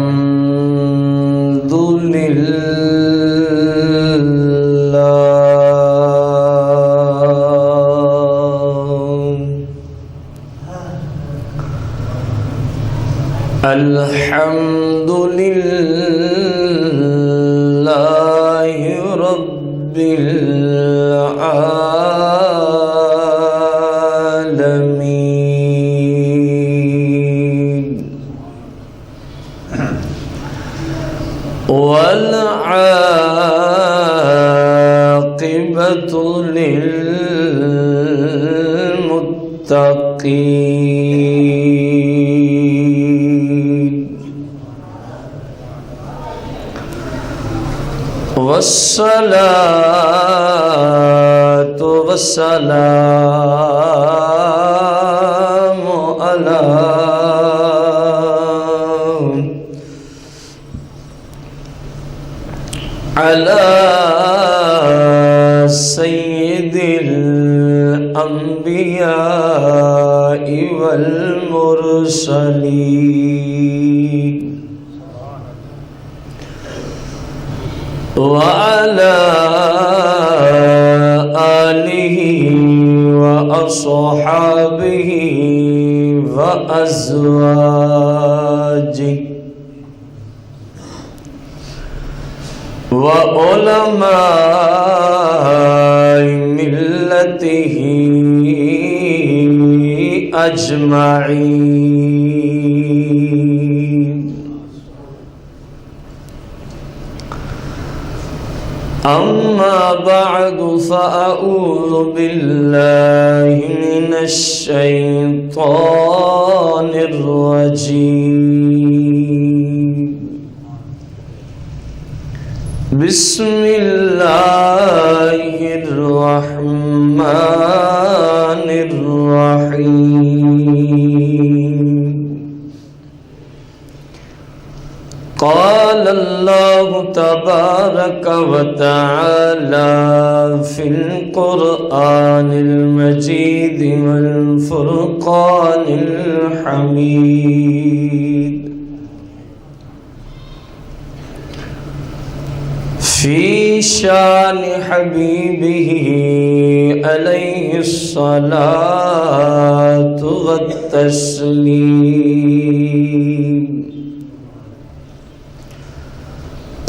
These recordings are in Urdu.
الحمد لله الحمد لله رب العالمين والعاقبة للمتقين والصلاة والسلام على سيد الأنبياء والمرسلين وعلى آله وأصحابه وأزواجه وعلماء ملته أجمعين أما بعد فأعوذ بالله من الشيطان الرجيم بسم الله الرحمن الرحيم قال الله تبارك وتعالى في القرآن المجيد والفرقان الحميد في شان حبيبه عليه الصلاة والتسليم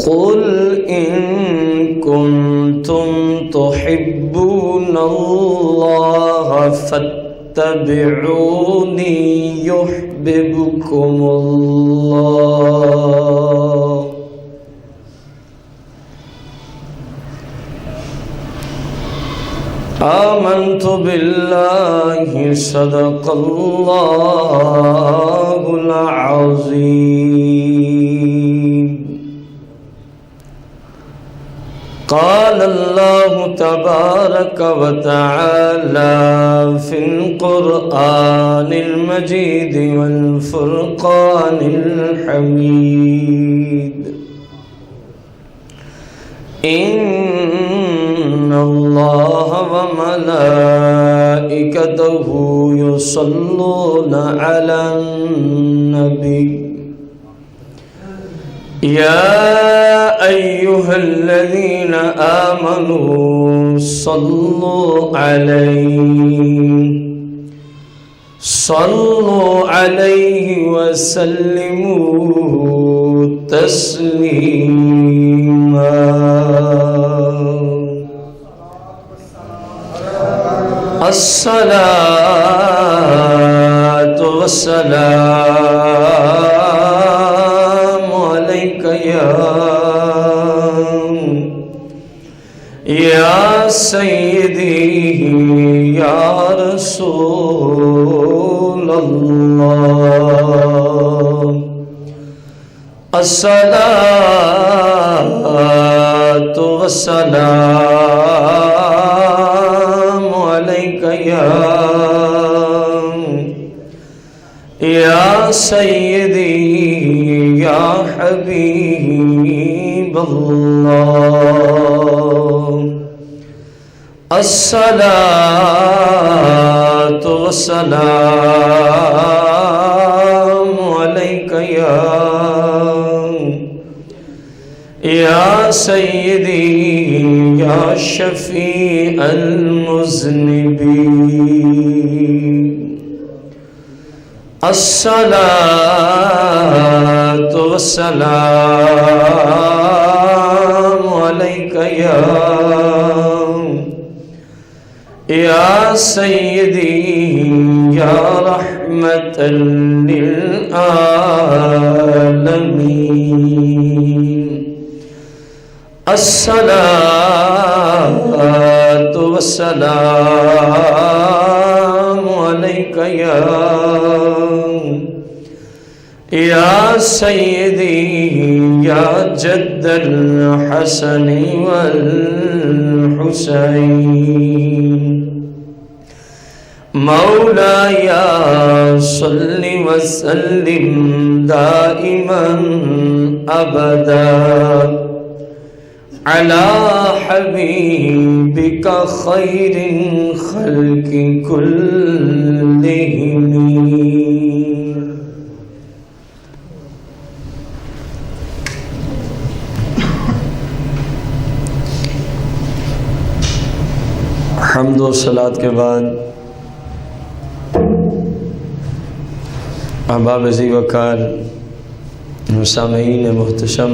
قل إن كنتم تحبون الله فاتبعوني يحببكم الله آمنت بالله صدق الله العظيم قال الله تبارك وتعالى في القرآن المجيد والفرقان الحميد إن الله وملائكته يصلون على النبي يا أيها الذين آمنوا صلوا عليه وسلموا تسليما الصلاة والسلام عليك يا سيدي يا رسول الله الصلاة والسلام عليك يا سيدي يا حبيب الله الصلاة والسلام عليك یا سیدی یا شفیع المذنبین الصلاة والسلام علیک یا سیدی یا رحمت للعالمین الصلاة والسلام علیک یا سیدی یا جد الحسن والحسین مولاي صل وسلم دائما أبدا على حبيبك خير خلق كلهم. حمد و صلات کے بعد احباب عزیز وقار سامعین محتشم،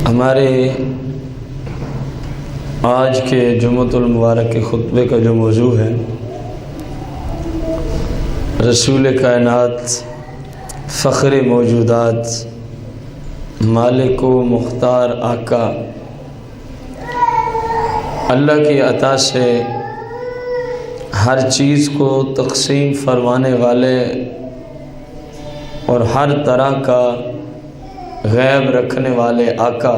ہمارے آج کے جمعۃ المبارک کے خطبے کا جو موضوع ہے، رسول کائنات، فخر موجودات، مالک و مختار آقا، اللہ کی عطا سے ہر چیز کو تقسیم فرمانے والے اور ہر طرح کا غیب رکھنے والے آقا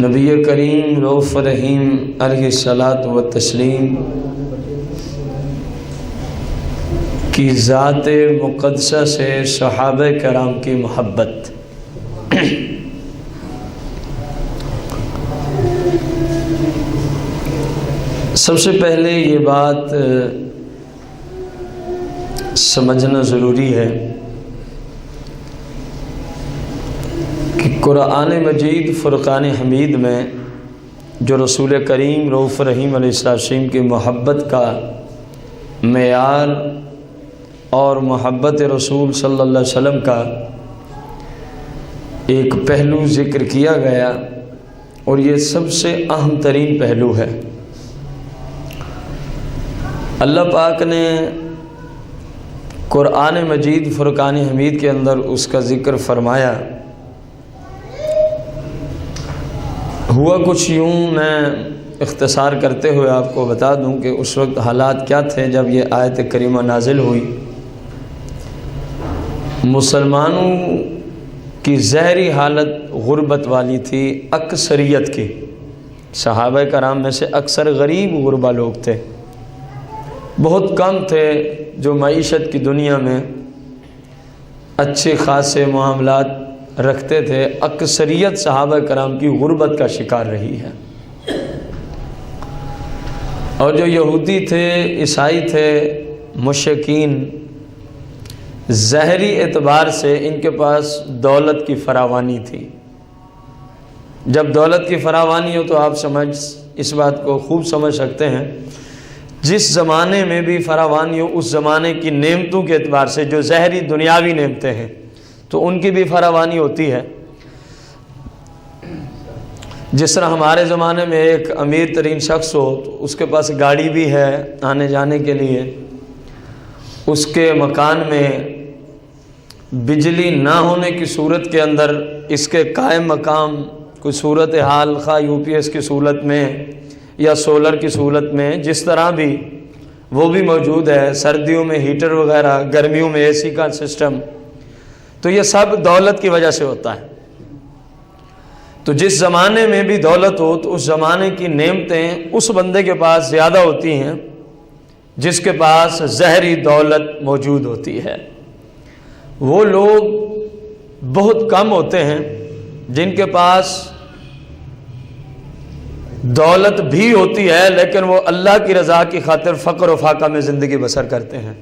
نبی کریم رؤوف رحیم علیہ الصلاۃ والتسلیم کی ذات مقدسہ سے صحابہ کرام کی محبت۔ سب سے پہلے یہ بات سمجھنا ضروری ہے کہ قرآن مجید فرقان حمید میں جو رسول کریم رؤوف رحیم علیہ السلام کی محبت کا معیار اور محبت رسول صلی اللہ علیہ وسلم کا ایک پہلو ذکر کیا گیا، اور یہ سب سے اہم ترین پہلو ہے۔ اللہ پاک نے قرآن مجید فرقان حمید کے اندر اس کا ذکر فرمایا۔ ہوا کچھ یوں، میں اختصار کرتے ہوئے آپ کو بتا دوں کہ اس وقت حالات کیا تھے جب یہ آیت کریمہ نازل ہوئی۔ مسلمانوں کی ظاہری حالت غربت والی تھی، اکثریت کی۔ صحابہ کرام میں سے اکثر غریب غربا لوگ تھے، بہت کم تھے جو معیشت کی دنیا میں اچھے خاصے معاملات رکھتے تھے۔ اکثریت صحابہ کرام کی غربت کا شکار رہی ہے، اور جو یہودی تھے، عیسائی تھے، مشرکین، ظاہری اعتبار سے ان کے پاس دولت کی فراوانی تھی۔ جب دولت کی فراوانی ہو تو آپ اس بات کو خوب سمجھ سکتے ہیں، جس زمانے میں بھی فراوانی ہو اس زمانے کی نعمتوں کے اعتبار سے، جو ظاہری دنیاوی نعمتیں ہیں تو ان کی بھی فراوانی ہوتی ہے۔ جس طرح ہمارے زمانے میں ایک امیر ترین شخص ہو تو اس کے پاس گاڑی بھی ہے آنے جانے کے لیے، اس کے مکان میں بجلی نہ ہونے کی صورت کے اندر اس کے قائم مقام کوئی صورت حال، خواہ یو پی ایس کی صورت میں یا سولر کی صورت میں، جس طرح بھی وہ بھی موجود ہے، سردیوں میں ہیٹر وغیرہ، گرمیوں میں اے سی کا سسٹم، تو یہ سب دولت کی وجہ سے ہوتا ہے۔ تو جس زمانے میں بھی دولت ہو تو اس زمانے کی نعمتیں اس بندے کے پاس زیادہ ہوتی ہیں جس کے پاس ظاہری دولت موجود ہوتی ہے۔ وہ لوگ بہت کم ہوتے ہیں جن کے پاس دولت بھی ہوتی ہے لیکن وہ اللہ کی رضا کی خاطر فقر و فاقہ میں زندگی بسر کرتے ہیں،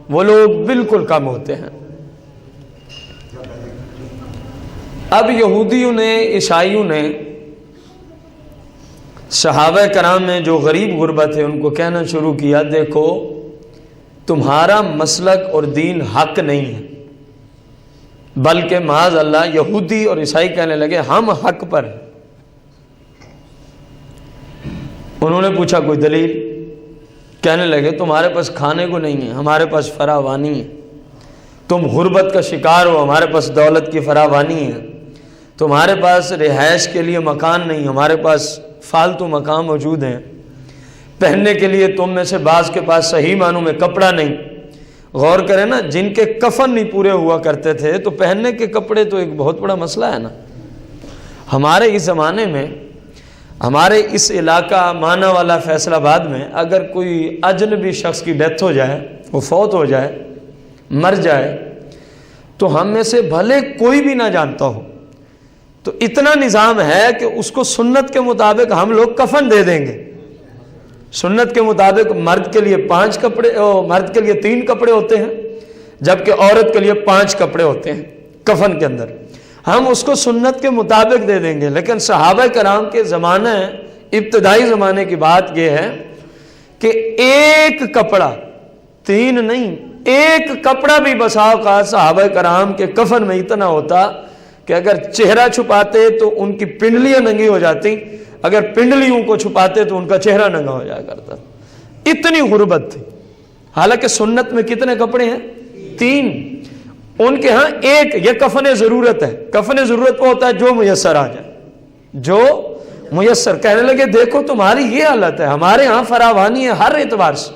وہ لوگ بالکل کم ہوتے ہیں۔ اب یہودیوں نے، عیسائیوں نے صحابہ کرام میں جو غریب غربا تھے ان کو کہنا شروع کیا، دیکھو تمہارا مسلک اور دین حق نہیں ہے، بلکہ معاذ اللہ یہودی اور عیسائی کہنے لگے ہم حق پر ہیں۔ انہوں نے پوچھا کوئی دلیل؟ کہنے لگے تمہارے پاس کھانے کو نہیں ہے، ہمارے پاس فراوانی ہے، تم غربت کا شکار ہو، ہمارے پاس دولت کی فراوانی ہے، تمہارے پاس رہائش کے لیے مکان نہیں، ہمارے پاس فالتو مکان موجود ہیں، پہننے کے لیے تم میں سے بعض کے پاس صحیح معنوں میں کپڑا نہیں۔ غور کریں نا، جن کے کفن نہیں پورے ہوا کرتے تھے تو پہننے کے کپڑے تو ایک بہت بڑا مسئلہ ہے نا۔ ہمارے اس زمانے میں، ہمارے اس علاقہ مانا والا فیصل آباد میں اگر کوئی اجنبی شخص کی ڈیتھ ہو جائے، وہ فوت ہو جائے، مر جائے، تو ہم میں سے بھلے کوئی بھی نہ جانتا ہو تو اتنا نظام ہے کہ اس کو سنت کے مطابق ہم لوگ کفن دے دیں گے۔ سنت کے مطابق مرد کے لیے 5 کپڑے، مرد کے لیے 3 کپڑے ہوتے ہیں، جبکہ عورت کے لیے 5 کپڑے ہوتے ہیں کفن کے اندر، ہم اس کو سنت کے مطابق دے دیں گے۔ لیکن صحابہ کرام کے زمانے، ابتدائی زمانے کی بات یہ ہے کہ ایک کپڑا، 3 نہیں، ایک کپڑا بھی بسا اوقات صحابہ کرام کے کفن میں اتنا ہوتا کہ اگر چہرہ چھپاتے تو ان کی پنڈلیاں ننگی ہو جاتی، اگر پنڈلیوں کو چھپاتے تو ان کا چہرہ ننگا ہو جایا کرتا۔ اتنی غربت تھی۔ حالانکہ سنت میں کتنے کپڑے ہیں؟ 3۔ ان کے ہاں ایک، یہ کفن ضرورت ہے۔ کفن ضرورت وہ ہوتا ہے جو میسر آ جائے، جو میسر۔ کہنے لگے دیکھو تمہاری یہ حالت ہے، ہمارے ہاں فراوانی ہے ہر اعتبار سے۔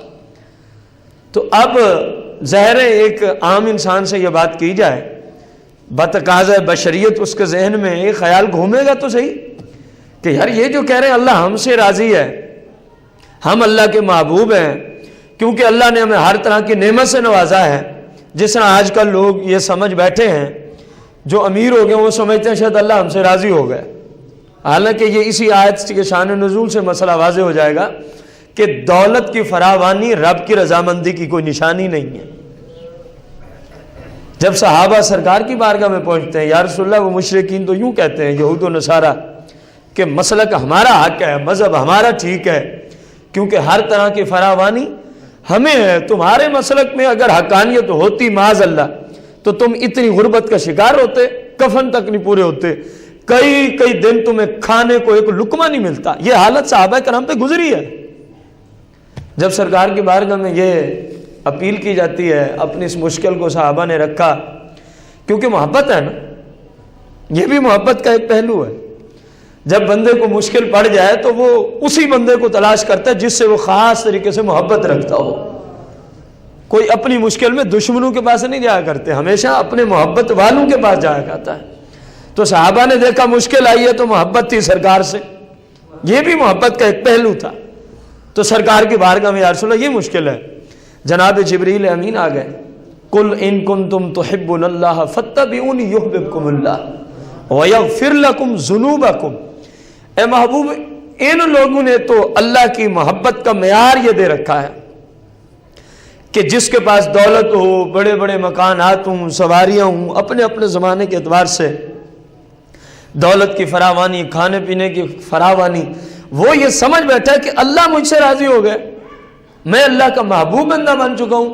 تو اب ظاہر ہے ایک عام انسان سے یہ بات کی جائے، بتقاضۂ بشریت اس کے ذہن میں ایک خیال گھومے گا تو صحیح کہ یار یہ جو کہہ رہے ہیں اللہ ہم سے راضی ہے، ہم اللہ کے محبوب ہیں، کیونکہ اللہ نے ہمیں ہر طرح کی نعمت سے نوازا ہے۔ جس طرح آج کل لوگ یہ سمجھ بیٹھے ہیں، جو امیر ہو گئے وہ سمجھتے ہیں شاید اللہ ہم سے راضی ہو گئے، حالانکہ یہ اسی آیت کے شان نزول سے مسئلہ واضح ہو جائے گا کہ دولت کی فراوانی رب کی رضامندی کی کوئی نشانی نہیں ہے۔ جب صحابہ سرکار کی بارگاہ میں پہنچتے ہیں، یا رسول اللہ، وہ مشرکین تو یوں کہتے ہیں، یہود و نصارہ، کہ مسلک ہمارا حق ہے، مذہب ہمارا ٹھیک ہے، کیونکہ ہر طرح کی فراوانی ہمیں ہے، تمہارے مسلک میں اگر حقانیت ہوتی معاذ اللہ تو تم اتنی غربت کا شکار ہوتے، کفن تک نہیں پورے ہوتے، کئی دن تمہیں کھانے کو ایک لقمہ نہیں ملتا۔ یہ حالت صحابہ کرام پہ گزری ہے۔ جب سرکار کی بارگاہ میں یہ اپیل کی جاتی ہے، اپنی اس مشکل کو صحابہ نے رکھا، کیونکہ محبت ہے نا، یہ بھی محبت کا ایک پہلو ہے۔ جب بندے کو مشکل پڑ جائے تو وہ اسی بندے کو تلاش کرتا ہے جس سے وہ خاص طریقے سے محبت رکھتا ہو۔ کوئی اپنی مشکل میں دشمنوں کے پاس نہیں جایا کرتے، ہمیشہ اپنے محبت والوں کے پاس جایا کرتا ہے۔ تو صحابہ نے دیکھا مشکل آئی ہے تو محبت تھی سرکار سے، یہ بھی محبت کا ایک پہلو تھا۔ تو سرکار کی بارگاہ میں یا رسول اللہ یہ مشکل ہے، جناب جبریل امین آ گئے، قل ان کنتم تحبون اللہ فاتبعونی یحببکم اللہ ویغفر لکم ذنوبکم۔ اے محبوب، ان لوگوں نے تو اللہ کی محبت کا معیار یہ دے رکھا ہے کہ جس کے پاس دولت ہو، بڑے بڑے مکانات ہوں، سواریاں ہوں، اپنے اپنے زمانے کے اعتبار سے دولت کی فراوانی، کھانے پینے کی فراوانی، وہ یہ سمجھ بیٹھا کہ اللہ مجھ سے راضی ہو گئے، میں اللہ کا محبوب بندہ بن چکا ہوں۔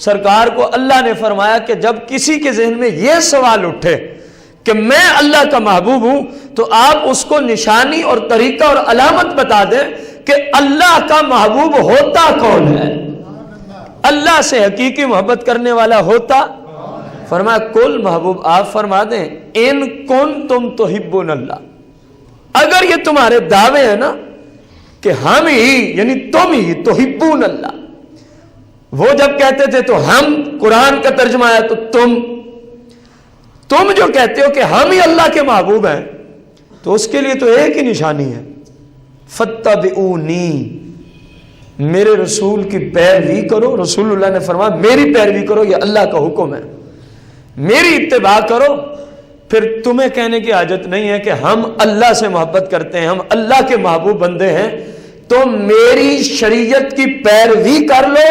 سرکار کو اللہ نے فرمایا کہ جب کسی کے ذہن میں یہ سوال اٹھے کہ میں اللہ کا محبوب ہوں تو آپ اس کو نشانی اور طریقہ اور علامت بتا دیں کہ اللہ کا محبوب ہوتا کون ہے، اللہ سے حقیقی محبت کرنے والا ہوتا۔ فرمایا کل محبوب آپ فرما دیں ان کنتم تحبون اللہ، اگر یہ تمہارے دعوے ہیں نا کہ ہم ہی یعنی تم ہی تحبون اللہ، وہ جب کہتے تھے تو ہم، قرآن کا ترجمہ آیا تو تم جو کہتے ہو کہ ہم ہی اللہ کے محبوب ہیں، تو اس کے لیے تو ایک ہی نشانی ہے، فاتبعونی، میرے رسول کی پیروی کرو۔ رسول اللہ نے فرمایا میری پیروی کرو، یہ اللہ کا حکم ہے، میری اتباع کرو، پھر تمہیں کہنے کی حاجت نہیں ہے کہ ہم اللہ سے محبت کرتے ہیں، ہم اللہ کے محبوب بندے ہیں، تو میری شریعت کی پیروی کر لو،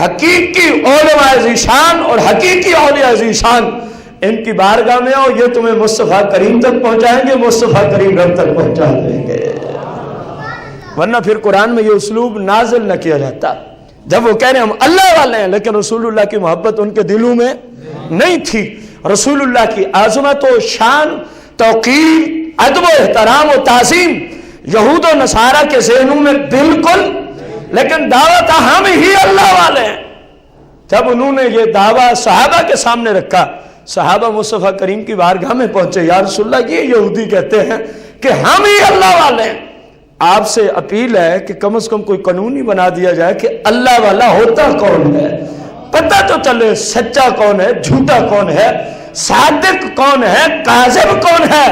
حقیقی علماء ذیشان اور حقیقی اولیاء ذیشان ان کی بارگاہ میں آؤ، یہ تمہیں مصطفیٰ کریم تک پہنچائیں گے، مصطفیٰ کریم رب تک پہنچا دیں گے۔ ورنہ پھر قرآن میں یہ اسلوب نازل نہ کیا جاتا۔ جب وہ کہہ رہے ہیں ہم اللہ والے ہیں، لیکن رسول اللہ کی محبت ان کے دلوں میں نہیں تھی۔ رسول اللہ کی عظمت و شان، توقیر، ادب و احترام و تعظیم یہود و نصارہ کے ذہنوں میں بالکل، لیکن دعویٰ تھا ہم ہی اللہ والے ہیں۔ جب انہوں نے یہ دعویٰ صحابہ کے سامنے رکھا، صحابہ مصطفیٰ کریم کی بارگاہ میں پہنچے، یا رسول اللہ یہ یہودی کہتے ہیں کہ ہم ہی اللہ والے ہیں۔ آپ سے اپیل ہے کہ کم از کم کوئی قانون ہی بنا دیا جائے کہ اللہ والا ہوتا کون ہے، پتہ تو چلے سچا کون ہے، جھوٹا کون ہے، صادق کون ہے، کاذب کون ہے۔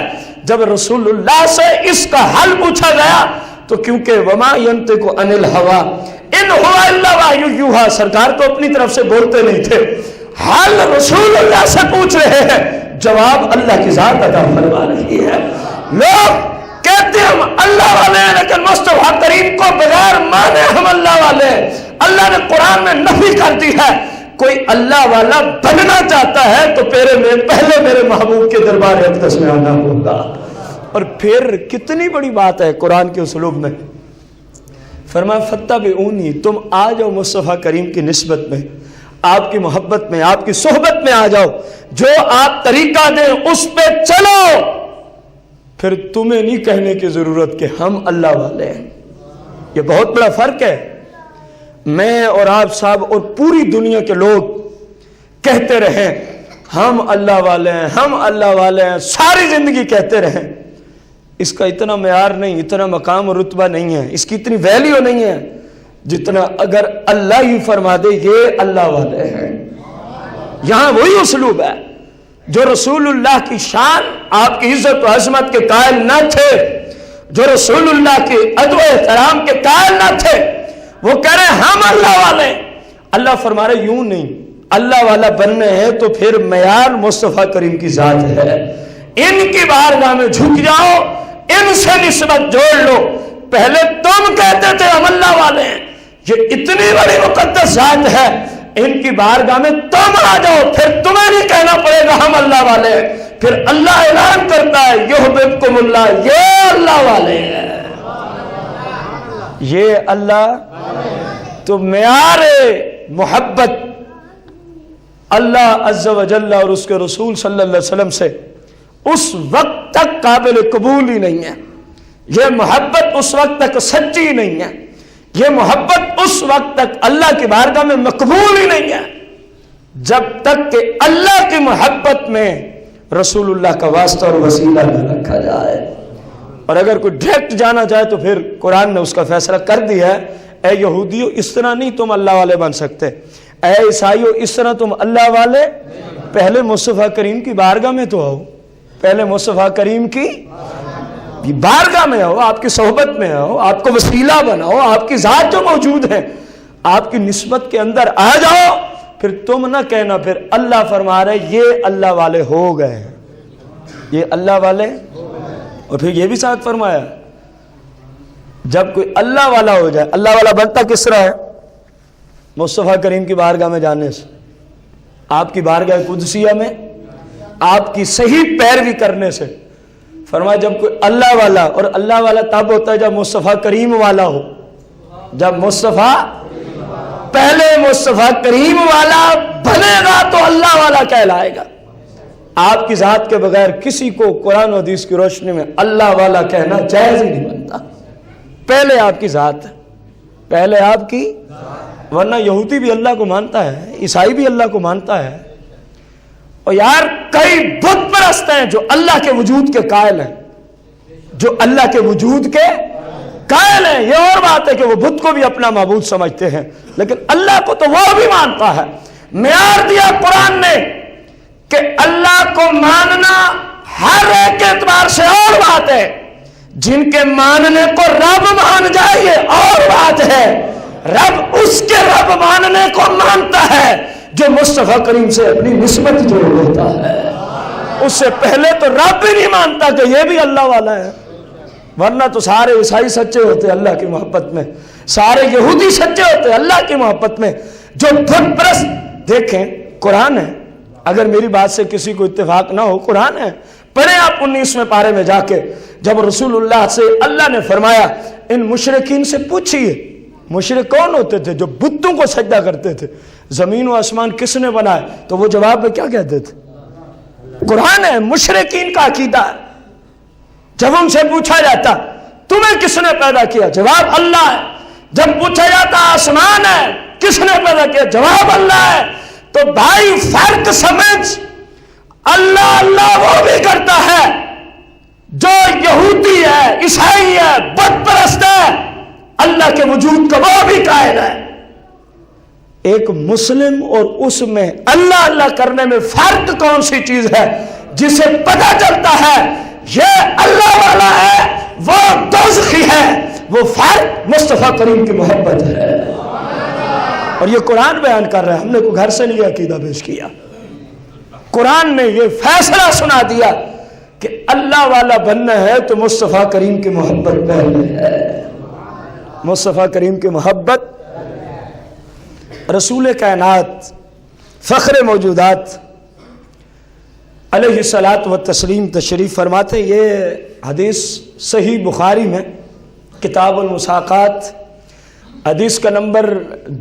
جب رسول اللہ سے اس کا حل پوچھا گیا تو کیونکہ وما ینطق عن الہویٰ ان ہوا الا وحی یوحیٰ، سرکار تو اپنی طرف سے بولتے نہیں تھے، حل رسول اللہ سے پوچھ رہے ہیں، جواب اللہ کی ذات عطا فرما رہی ہے۔ لوگ کہتے ہیں ہم اللہ والے ہیں، لیکن مصطفیٰ کریم کو بغیر مانے ہم اللہ والے ہیں۔ اللہ نے قرآن میں نفی کر دی ہے۔ کوئی اللہ والا بننا چاہتا ہے تو پہلے میرے محبوب کے دربار اقدس میں آنا ہوگا۔ اور پھر کتنی بڑی بات ہے قرآن کے اسلوب میں، فرمایا فاتبعونی، تم آ جاؤ مصطفیٰ کریم کی نسبت میں، آپ کی محبت میں، آپ کی صحبت میں آ جاؤ، جو آپ طریقہ دیں اس پہ چلو۔ پھر تمہیں نہیں کہنے کی ضرورت کہ ہم اللہ والے ہیں۔ یہ بہت بڑا فرق ہے۔ میں اور آپ صاحب اور پوری دنیا کے لوگ کہتے رہیں ہم اللہ والے ہیں، ہم اللہ والے ہیں، ساری زندگی کہتے رہیں، اس کا اتنا معیار نہیں، اتنا مقام اور رتبہ نہیں ہے، اس کی اتنی ویلیو نہیں ہے جتنا اگر اللہ ہی فرما دے یہ اللہ والے ہیں۔ یہاں وہی اسلوب ہے جو رسول اللہ کی شان، آپ کی عزت و عظمت کے قائل نہ تھے، جو رسول اللہ کی ادب و احترام کے قائل نہ تھے، وہ کہہ رہے ہم اللہ والے۔ اللہ فرما رہے یوں نہیں، اللہ والا بننے ہیں تو پھر معیار مصطفیٰ کریم کی ذات ہے۔ ان کی بارگاہ میں جھک جاؤ، ان سے نسبت جوڑ لو۔ پہلے تم کہتے تھے ہم اللہ والے ہیں، یہ اتنی بڑی مقدس ذات ہے، ان کی بارگاہ میں تم آ جاؤ، پھر تمہیں نہیں کہنا پڑے گا ہم اللہ والے ہیں۔ پھر اللہ اعلان کرتا ہے یحببکم اللہ، یہ اللہ والے ہیں، یہ اللہ۔ تو معیار محبت اللہ عز و جل اور اس کے رسول صلی اللہ علیہ وسلم سے اس وقت تک قابل قبول ہی نہیں ہے، یہ محبت اس وقت تک سچی نہیں ہے، یہ محبت اس وقت تک اللہ کی بارگاہ میں مقبول ہی نہیں ہے جب تک کہ اللہ کی محبت میں رسول اللہ کا واسطہ اور وسیلہ نہ رکھا جائے۔ اور اگر کوئی ڈائریکٹ جانا چاہے تو پھر قرآن نے اس کا فیصلہ کر دیا ہے، اے یہودیو اس طرح نہیں تم اللہ والے بن سکتے، اے عیسائیو اس طرح تم اللہ والے، پہلے مصطفیٰ کریم کی بارگاہ میں تو آؤ، پہلے مصطفیٰ کریم کی بارگاہ میں آؤ، آپ کی صحبت میں آؤ، آپ کو وسیلہ بناؤ، آپ کی ذات جو موجود ہے آپ کی نسبت کے اندر آ جاؤ، پھر تم نہ کہنا پھر اللہ فرما رہے یہ اللہ والے ہو گئے، یہ اللہ والے۔ اور پھر یہ بھی ساتھ فرمایا جب کوئی اللہ والا ہو جائے، اللہ والا بنتا کس طرح ہے؟ مصطفیٰ کریم کی بارگاہ میں جانے سے، آپ کی بارگاہ قدسیہ میں آپ کی صحیح پیروی کرنے سے۔ فرمایا جب کوئی اللہ والا، اور اللہ والا تب ہوتا ہے جب مصطفیٰ کریم والا ہو، جب مصطفیٰ پہلے مصطفیٰ کریم والا بنے گا تو اللہ والا کہلائے گا۔ آپ کی ذات کے بغیر کسی کو قرآن و حدیث کی روشنی میں اللہ والا کہنا جائز ہی نہیں بنتا، پہلے آپ کی ذات ہے، پہلے آپ کی، ورنہ یہودی بھی اللہ کو مانتا ہے، عیسائی بھی اللہ کو مانتا ہے، اور یار کئی بت پرست ہیں جو اللہ کے وجود کے قائل ہیں، جو اللہ کے وجود کے قائل ہیں۔ یہ اور بات ہے کہ وہ بت کو بھی اپنا معبود سمجھتے ہیں، لیکن اللہ کو تو وہ بھی مانتا ہے۔ معیار دیا قرآن نے کہ اللہ کو ماننا ہر ایک اعتبار سے اور بات ہے، جن کے ماننے کو رب مان جائے یہ اور بات ہے۔ رب اس کے رب ماننے کو مانتا ہے جو مصطفیٰ کریم سے اپنی نسبت جوڑ لیتا ہے، اس سے پہلے تو رب بھی نہیں مانتا کہ یہ بھی اللہ والا ہے۔ ورنہ تو سارے عیسائی سچے ہوتے اللہ کی محبت میں، سارے یہودی سچے ہوتے اللہ کی محبت میں، جو بت پرست، دیکھیں قرآن ہے، اگر میری بات سے کسی کو اتفاق نہ ہو، قرآن ہے، پڑھیں آپ 19ویں پارے میں جا کے، جب رسول اللہ سے اللہ نے فرمایا ان مشرکین سے پوچھئے، مشرک کون ہوتے تھے؟ جو بتوں کو سجدہ کرتے تھے، زمین و آسمان کس نے بنائے؟ تو وہ جواب میں کیا کہتے تھے؟ قرآن ہے، مشرکین کا عقیدہ ہے۔ جب ان سے پوچھا جاتا تمہیں کس نے پیدا کیا؟ جواب اللہ ہے۔ جب پوچھا جاتا آسمان ہے، کس نے پیدا کیا؟ جواب اللہ ہے۔ تو بھائی فرق سمجھ، اللہ اللہ وہ بھی کرتا ہے جو یہودی ہے، عیسائی ہے، بت پرست ہے، اللہ کے وجود کا وہ بھی قائل ہے۔ ایک مسلم اور اس میں اللہ اللہ کرنے میں فرق کون سی چیز ہے جسے پتہ چلتا ہے یہ اللہ والا ہے، وہ دوزخی ہے؟ وہ فرق مصطفیٰ کریم کی محبت ہے۔ اور یہ قرآن بیان کر رہا ہے، ہم نے کوئی گھر سے نہیں عقیدہ پیش کیا، قرآن نے یہ فیصلہ سنا دیا کہ اللہ والا بننا ہے تو مصطفیٰ کریم کی محبت پہلے ہے، مصطفیٰ کریم کی محبت۔ رسول کائنات فخر موجودات علیہ الصلاۃ والتسلیم تشریف فرماتے، یہ حدیث صحیح بخاری میں کتاب المساقات حدیث کا نمبر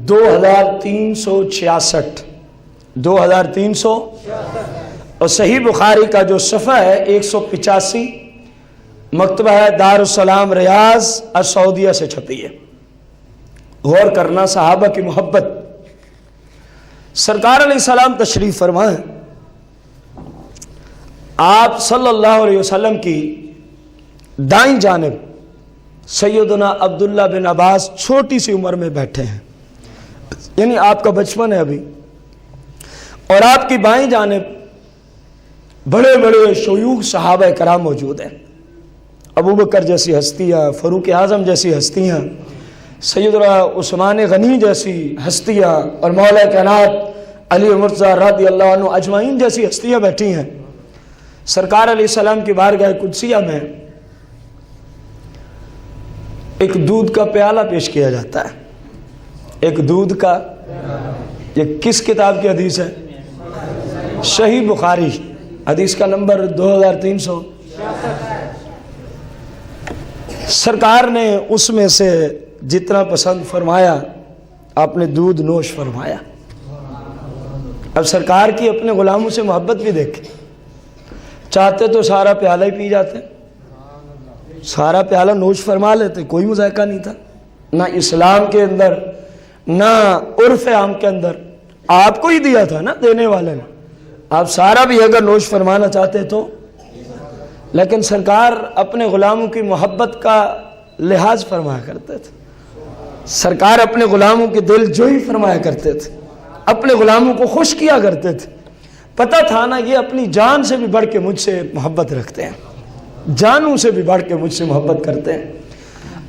2366 2300، اور صحیح بخاری کا جو صفحہ ہے 185، مکتبہ ہے دار السلام ریاض السعودیہ سے چھپی ہے۔ غور کرنا، صحابہ کی محبت۔ سرکار علیہ السلام تشریف فرمائیں، آپ صلی اللہ علیہ وسلم کی دائیں جانب سیدنا عبداللہ بن عباس چھوٹی سی عمر میں بیٹھے ہیں، یعنی آپ کا بچپن ہے ابھی، اور آپ کی بائیں جانب بڑے بڑے شیوخ صحابہ کرام موجود ہیں، ابو بکر جیسی ہستیاں، فاروق اعظم جیسی ہستیاں، سیدنا عثمان غنی جیسی ہستیاں، اور مولا کائنات علی مرتضیٰ رضی اللہ عنہ اجمعین جیسی ہستیاں بیٹھی ہیں۔ سرکار علیہ السلام کی بارگاہ قدسیہ میں ایک دودھ کا پیالہ پیش کیا جاتا ہے، ایک دودھ کا، یہ کس کتاب کی حدیث ہے؟ صحیح بخاری حدیث کا نمبر 2300۔ سرکار نے اس میں سے جتنا پسند فرمایا آپ نے دودھ نوش فرمایا۔ اب سرکار کی اپنے غلاموں سے محبت بھی دیکھیں، چاہتے تو سارا پیالہ ہی پی جاتے، سارا پیالہ نوش فرما لیتے، کوئی مذائقہ نہیں تھا، نہ اسلام کے اندر نہ عرف عام کے اندر، آپ کو ہی دیا تھا نا دینے والے نے، آپ سارا بھی اگر نوش فرمانا چاہتے تو، لیکن سرکار اپنے غلاموں کی محبت کا لحاظ فرمایا کرتے تھے، سرکار اپنے غلاموں کی دل جوئی فرمایا کرتے تھے، اپنے غلاموں کو خوش کیا کرتے تھے، پتہ تھا نا یہ اپنی جان سے بھی بڑھ کے مجھ سے محبت رکھتے ہیں، جانوں سے بھی بڑھ کے مجھ سے محبت کرتے ہیں۔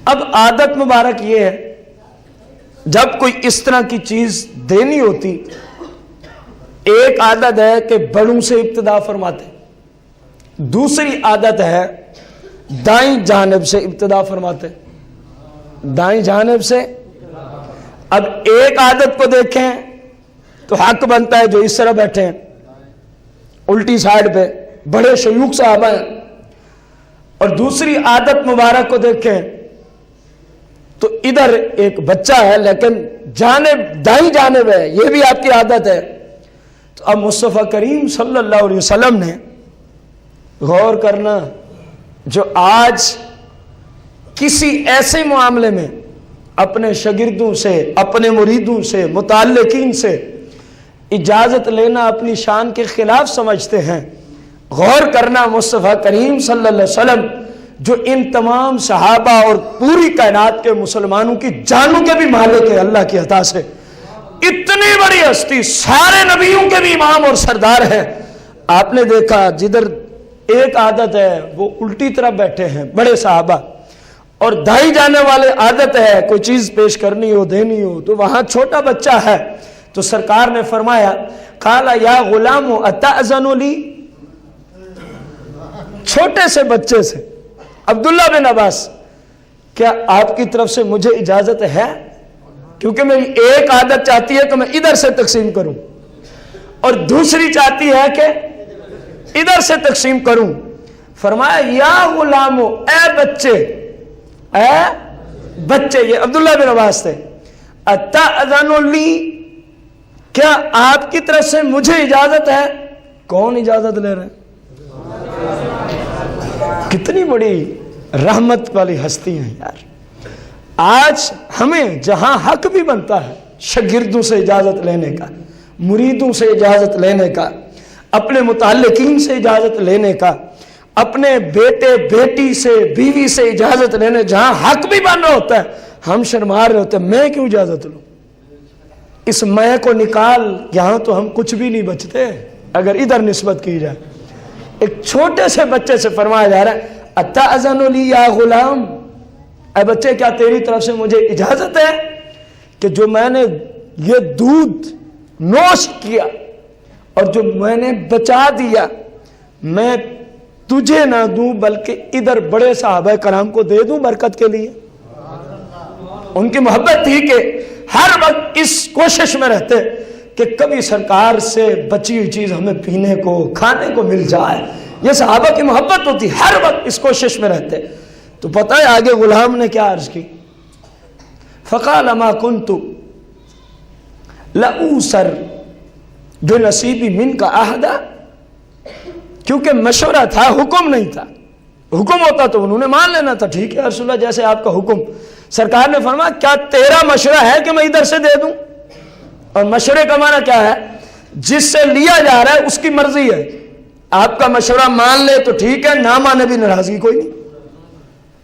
اب عادت مبارک یہ ہے جب کوئی اس طرح کی چیز دینی ہوتی، ایک عادت ہے کہ بڑوں سے ابتدا فرماتے، دوسری عادت ہے دائیں جانب سے ابتدا فرماتے، دائیں جانب سے۔ اب ایک عادت کو دیکھیں تو حق بنتا ہے جو اس طرح بیٹھے ہیں الٹی سائیڈ پہ، بڑے شیوخ صحابہ ہیں، اور دوسری عادت مبارک کو دیکھیں تو ادھر ایک بچہ ہے لیکن جانب دائیں جانب ہے، یہ بھی آپ کی عادت ہے۔ تو اب مصطفیٰ کریم صلی اللہ علیہ وسلم نے غور کرنا، جو آج کسی ایسے معاملے میں اپنے شاگردوں سے، اپنے مریدوں سے، متعلقین سے اجازت لینا اپنی شان کے خلاف سمجھتے ہیں، غور کرنا مصطفیٰ کریم صلی اللہ علیہ وسلم جو ان تمام صحابہ اور پوری کائنات کے مسلمانوں کی جانوں کے بھی مالک ہے اللہ کی عطا سے، اتنی بڑی ہستی، سارے نبیوں کے بھی امام اور سردار ہیں، آپ نے دیکھا جدھر ایک عادت ہے وہ الٹی طرح بیٹھے ہیں بڑے صحابہ، اور دائیں جانے والے عادت ہے کوئی چیز پیش کرنی ہو دینی ہو تو وہاں چھوٹا بچہ ہے، تو سرکار نے فرمایا قال یا غلام اتأذن لی، چھوٹے سے بچے سے عبداللہ بن عباس، کیا آپ کی طرف سے مجھے اجازت ہے کیونکہ میری ایک عادت چاہتی ہے کہ میں ادھر سے تقسیم کروں اور دوسری چاہتی ہے کہ ادھر سے تقسیم کروں. فرمایا یا غلامو، اے بچے، یہ عبداللہ بن عباس تھے. اتأذن لی، کیا آپ کی طرف سے مجھے اجازت ہے؟ کون اجازت لے رہے ہیں؟ کتنی بڑی رحمت والی ہستی ہیں یار. آج ہمیں جہاں حق بھی بنتا ہے شاگردوں سے اجازت لینے کا، مریدوں سے اجازت لینے کا، اپنے متعلقین سے اجازت لینے کا، اپنے بیٹے بیٹی سے، بیوی سے اجازت لینے، جہاں حق بھی بن رہا ہوتا ہے ہم شرما رہے ہوتے ہیں. میں کیوں اجازت لوں؟ اس میں کو نکال، یہاں تو ہم کچھ بھی نہیں بچتے اگر ادھر نسبت کی جائے. ایک چھوٹے سے بچے سے فرمایا جا رہا ہے اتأذن لی یا غلام، اے بچے کیا تیری طرف سے مجھے اجازت ہے کہ جو میں نے یہ دودھ نوش کیا اور جو میں نے بچا دیا میں تجھے نہ دوں بلکہ ادھر بڑے صحابہ کرام کو دے دوں برکت کے لیے. ان کی محبت تھی کہ ہر وقت اس کوشش میں رہتے کہ کبھی سرکار سے بچی ہوئی چیز ہمیں پینے کو کھانے کو مل جائے. یہ صحابہ کی محبت ہوتی، ہر وقت اس کوشش میں رہتے. تو پتہ ہے آگے غلام نے کیا عرض کی؟ فقال ما كنت لأوسر بنصیبی من کا عہدہ، کیونکہ مشورہ تھا، حکم نہیں تھا. حکم ہوتا تو انہوں نے مان لینا تھا، ٹھیک ہے رسول اللہ جیسے آپ کا حکم. سرکار نے فرمایا کیا تیرا مشورہ ہے کہ میں ادھر سے دے دوں؟ اور مشورے کا معنی کیا ہے؟ جس سے لیا جا رہا ہے اس کی مرضی ہے. آپ کا مشورہ مان لے تو ٹھیک ہے، نہ مانے بھی ناراضگی کوئی نہیں،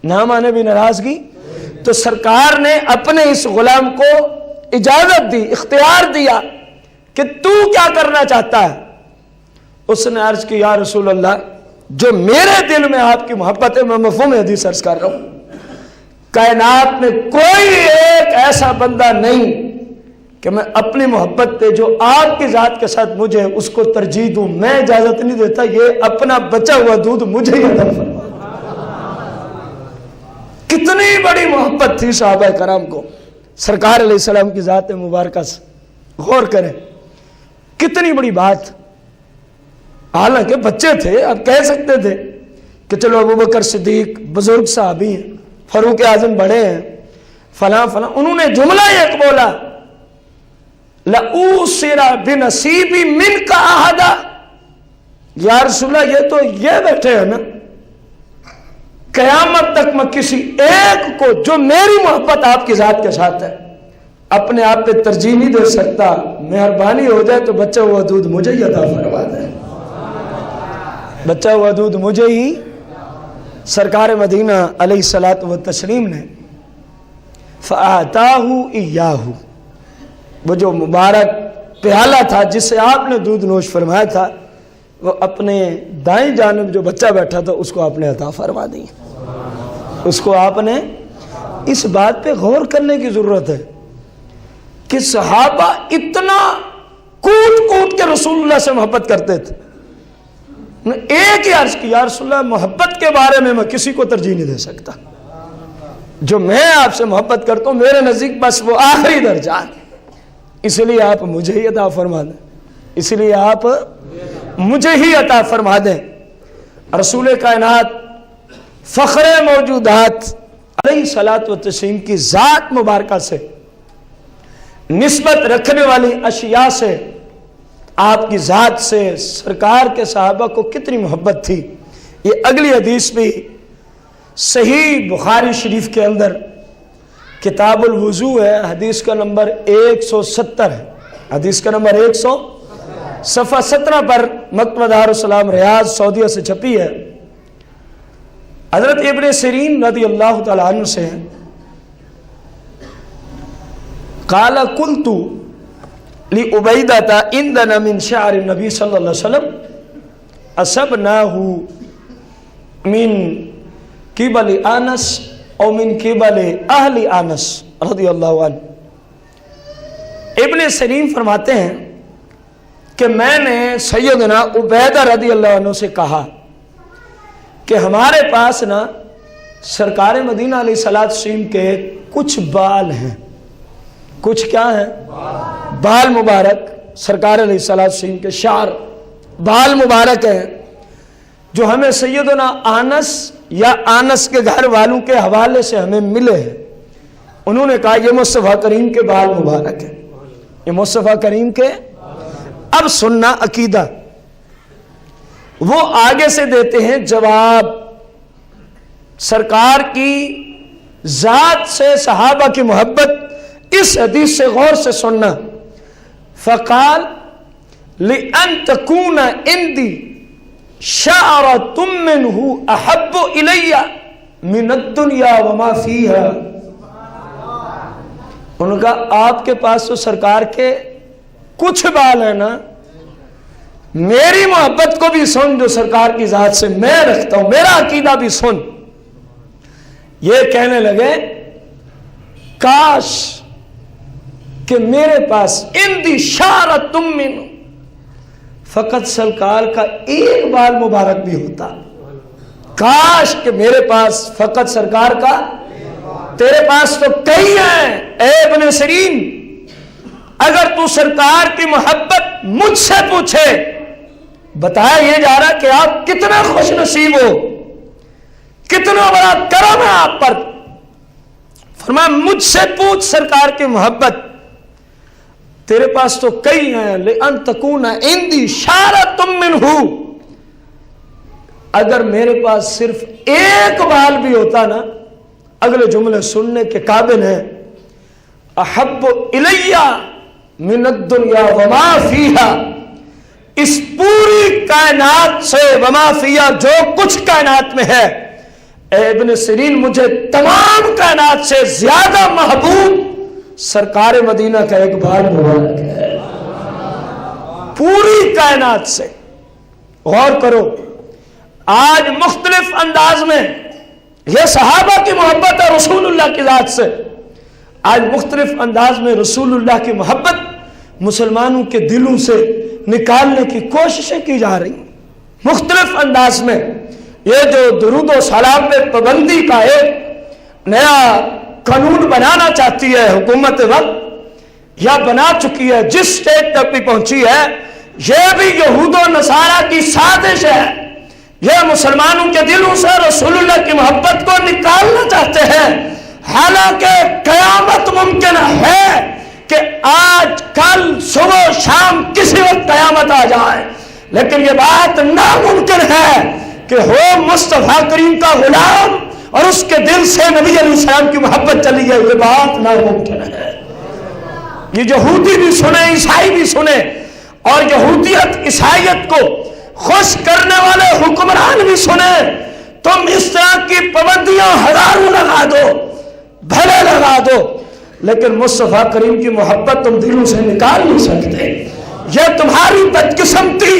نہ مانے بھی ناراضگی. تو سرکار نے اپنے اس غلام کو اجازت دی، اختیار دیا کہ تو کیا کرنا چاہتا ہے. اس نے عرض کی یا رسول اللہ جو میرے دل میں آپ کی محبت ہے میں مفہوم حدیث عرض کر رہا ہوں. کائنات میں کوئی ایک ایسا بندہ نہیں کہ میں اپنی محبت پہ جو آپ کی ذات کے ساتھ مجھے اس کو ترجیح دوں. میں اجازت نہیں دیتا، یہ اپنا بچا ہوا دودھ مجھے ہی عطا فرما. کتنی بڑی محبت تھی صحابہ کرام کو سرکار علیہ السلام کی ذات مبارکہ سے. غور کریں کتنی بڑی بات. حالانکہ بچے تھے، اب کہہ سکتے تھے کہ چلو ابوبکر صدیق بزرگ صحابی ہیں، فاروق اعظم بڑے ہیں، فلاں فلاں. انہوں نے جملہ ایک بولا لَأُوسِرَ بِنَصِيبِ مِنْكَ أَحَدًا. یا رسول اللہ یہ تو یہ بیٹھے ہیں نا، قیامت تک میں کسی ایک کو جو میری محبت آپ کی ذات کے ساتھ ہے اپنے آپ پہ ترجیح نہیں دے سکتا. مہربانی ہو جائے تو بچہ ہوا دودھ مجھے ہی عطا فرما دے، بچہ ہوا دودھ مجھے ہی. سرکار مدینہ علیہ الصلاۃ والتسلیم نے فَآتَاهُ إِيَّاهُ، وہ جو مبارک پیالہ تھا جس سے آپ نے دودھ نوش فرمایا تھا، وہ اپنے دائیں جانب جو بچہ بیٹھا تھا اس کو آپ نے عطا فرما دی. اس کو آپ نے، اس بات پہ غور کرنے کی ضرورت ہے کہ صحابہ اتنا کوٹ کوٹ کے رسول اللہ سے محبت کرتے تھے. ایک ہی عرض کی یا رسول اللہ محبت کے بارے میں کسی کو ترجیح نہیں دے سکتا. جو میں آپ سے محبت کرتا ہوں میرے نزدیک بس وہ آخری درجہ ہے، اس لیے آپ مجھے ہی عطا فرما دیں، اس لیے آپ مجھے ہی عطا فرما دیں. رسول کائنات فخر موجودات علیہ الصلاۃ والتسلیم کی ذات مبارکہ سے نسبت رکھنے والی اشیاء سے، آپ کی ذات سے سرکار کے صحابہ کو کتنی محبت تھی. یہ اگلی حدیث بھی صحیح بخاری شریف کے اندر کتاب الوضو ہے، حدیث کا نمبر 170 ہے. حدیث کا نمبر 100 صفحہ 17 پر مکتبہ دارالسلام ریاض سعودیہ سے چھپی ہے. حضرت ابن سیرین رضی اللہ تعالیٰ عنہ سے قال قلت لعبیدہ عندنا من شعر النبی صلی اللہ علیہ وسلم اصبناہ من قبل انس او من قبل اہل انس رضی اللہ عنہ. ابن سیرین فرماتے ہیں کہ میں نے سیدنا عبیدہ رضی اللہ عنہ سے کہا کہ ہمارے پاس نا سرکار مدینہ علیہ الصلوۃ والسلام کے کچھ بال ہیں کچھ کیا ہیں؟ بال مبارک، سرکار علیہ السلام کے شعر بال مبارک ہیں، جو ہمیں سیدنا آنس یا آنس کے گھر والوں کے حوالے سے ہمیں ملے ہیں۔ انہوں نے کہا یہ مصطفیٰ کریم کے بال مبارک ہیں، یہ مصطفیٰ کریم کے۔ اب سننا عقیدہ، وہ آگے سے دیتے ہیں جواب سرکار کی ذات سے صحابہ کی محبت، اس حدیث سے غور سے سننا۔ فقال لِأَن تَكُونَ عِنْدِي شَعْرَةٌ مِّنْهُ أَحَبُّ إِلَيَّ مِنَ الدُّنْيَا وَمَا فِيهَا۔ انہوں نے کہا آپ کے پاس تو سرکار کے کچھ بال ہیں نا، میری محبت کو بھی سن جو سرکار کی ذات سے میں رکھتا ہوں، میرا عقیدہ بھی سن۔ یہ کہنے لگے کاش کہ میرے پاس اندی شعرۃ من، فقط سرکار کا ایک بال مبارک بھی ہوتا، کاش کہ میرے پاس فقط سرکار کا، تیرے پاس تو کئی ہیں اے ابن سیرین، اگر تو سرکار کی محبت مجھ سے پوچھے، بتایا یہ جا رہا کہ آپ کتنا خوش نصیب ہو، کتنا بڑا کرم ہے آپ پر۔ فرمایا مجھ سے پوچھ سرکار کی محبت، تیرے پاس تو کئی ہیں، لِأَن تَكُونَ عِنْدِي شَعْرَةٌ مِّنْهُ، اگر میرے پاس صرف ایک بال بھی ہوتا نا، اگلے جملے سننے کے قابل ہیں، احب الیہ من الدنیا وما فیہا، اس پوری کائنات سے، وما فیہا جو کچھ کائنات میں ہے، اے ابن سیرین مجھے تمام کائنات سے زیادہ محبوب سرکار مدینہ کا ایک بال مبارک ہے، پوری کائنات سے۔ غور کرو، آج مختلف انداز میں یہ صحابہ کی محبت ہے رسول اللہ کی ذات سے، آج مختلف انداز میں رسول اللہ کی محبت مسلمانوں کے دلوں سے نکالنے کی کوششیں کی جا رہی ہیں، مختلف انداز میں۔ یہ جو درود و سلام پہ پابندی کا ایک نیا قانون بنانا چاہتی ہے حکومت وقت، یا بنا چکی ہے، جس سٹیج تک بھی پہنچی ہے، یہ بھی یہود و نصارہ کی سازش ہے۔ یہ مسلمانوں کے دلوں سے رسول اللہ کی محبت کو نکالنا چاہتے ہیں، حالانکہ قیامت ممکن ہے کہ آج کل صبح شام کسی وقت قیامت آ جائے، لیکن یہ بات ناممکن ہے کہ ہو مصطفیٰ کریم کا غلام اور اس کے دل سے نبی علیہ السلام کی محبت چلی جائے، یہ بات ناممکن ہے۔ یہ یہودی بھی سنے، عیسائی بھی سنے، اور یہودیت عیسائیت کو خوش کرنے والے حکمران بھی سنے، تم اس طرح کی پابندیاں ہزاروں لگا دو، بھلے لگا دو، لیکن مصطفیٰ کریم کی محبت تم دلوں سے نکال نہیں سکتے۔ یہ تمہاری بدقسمتی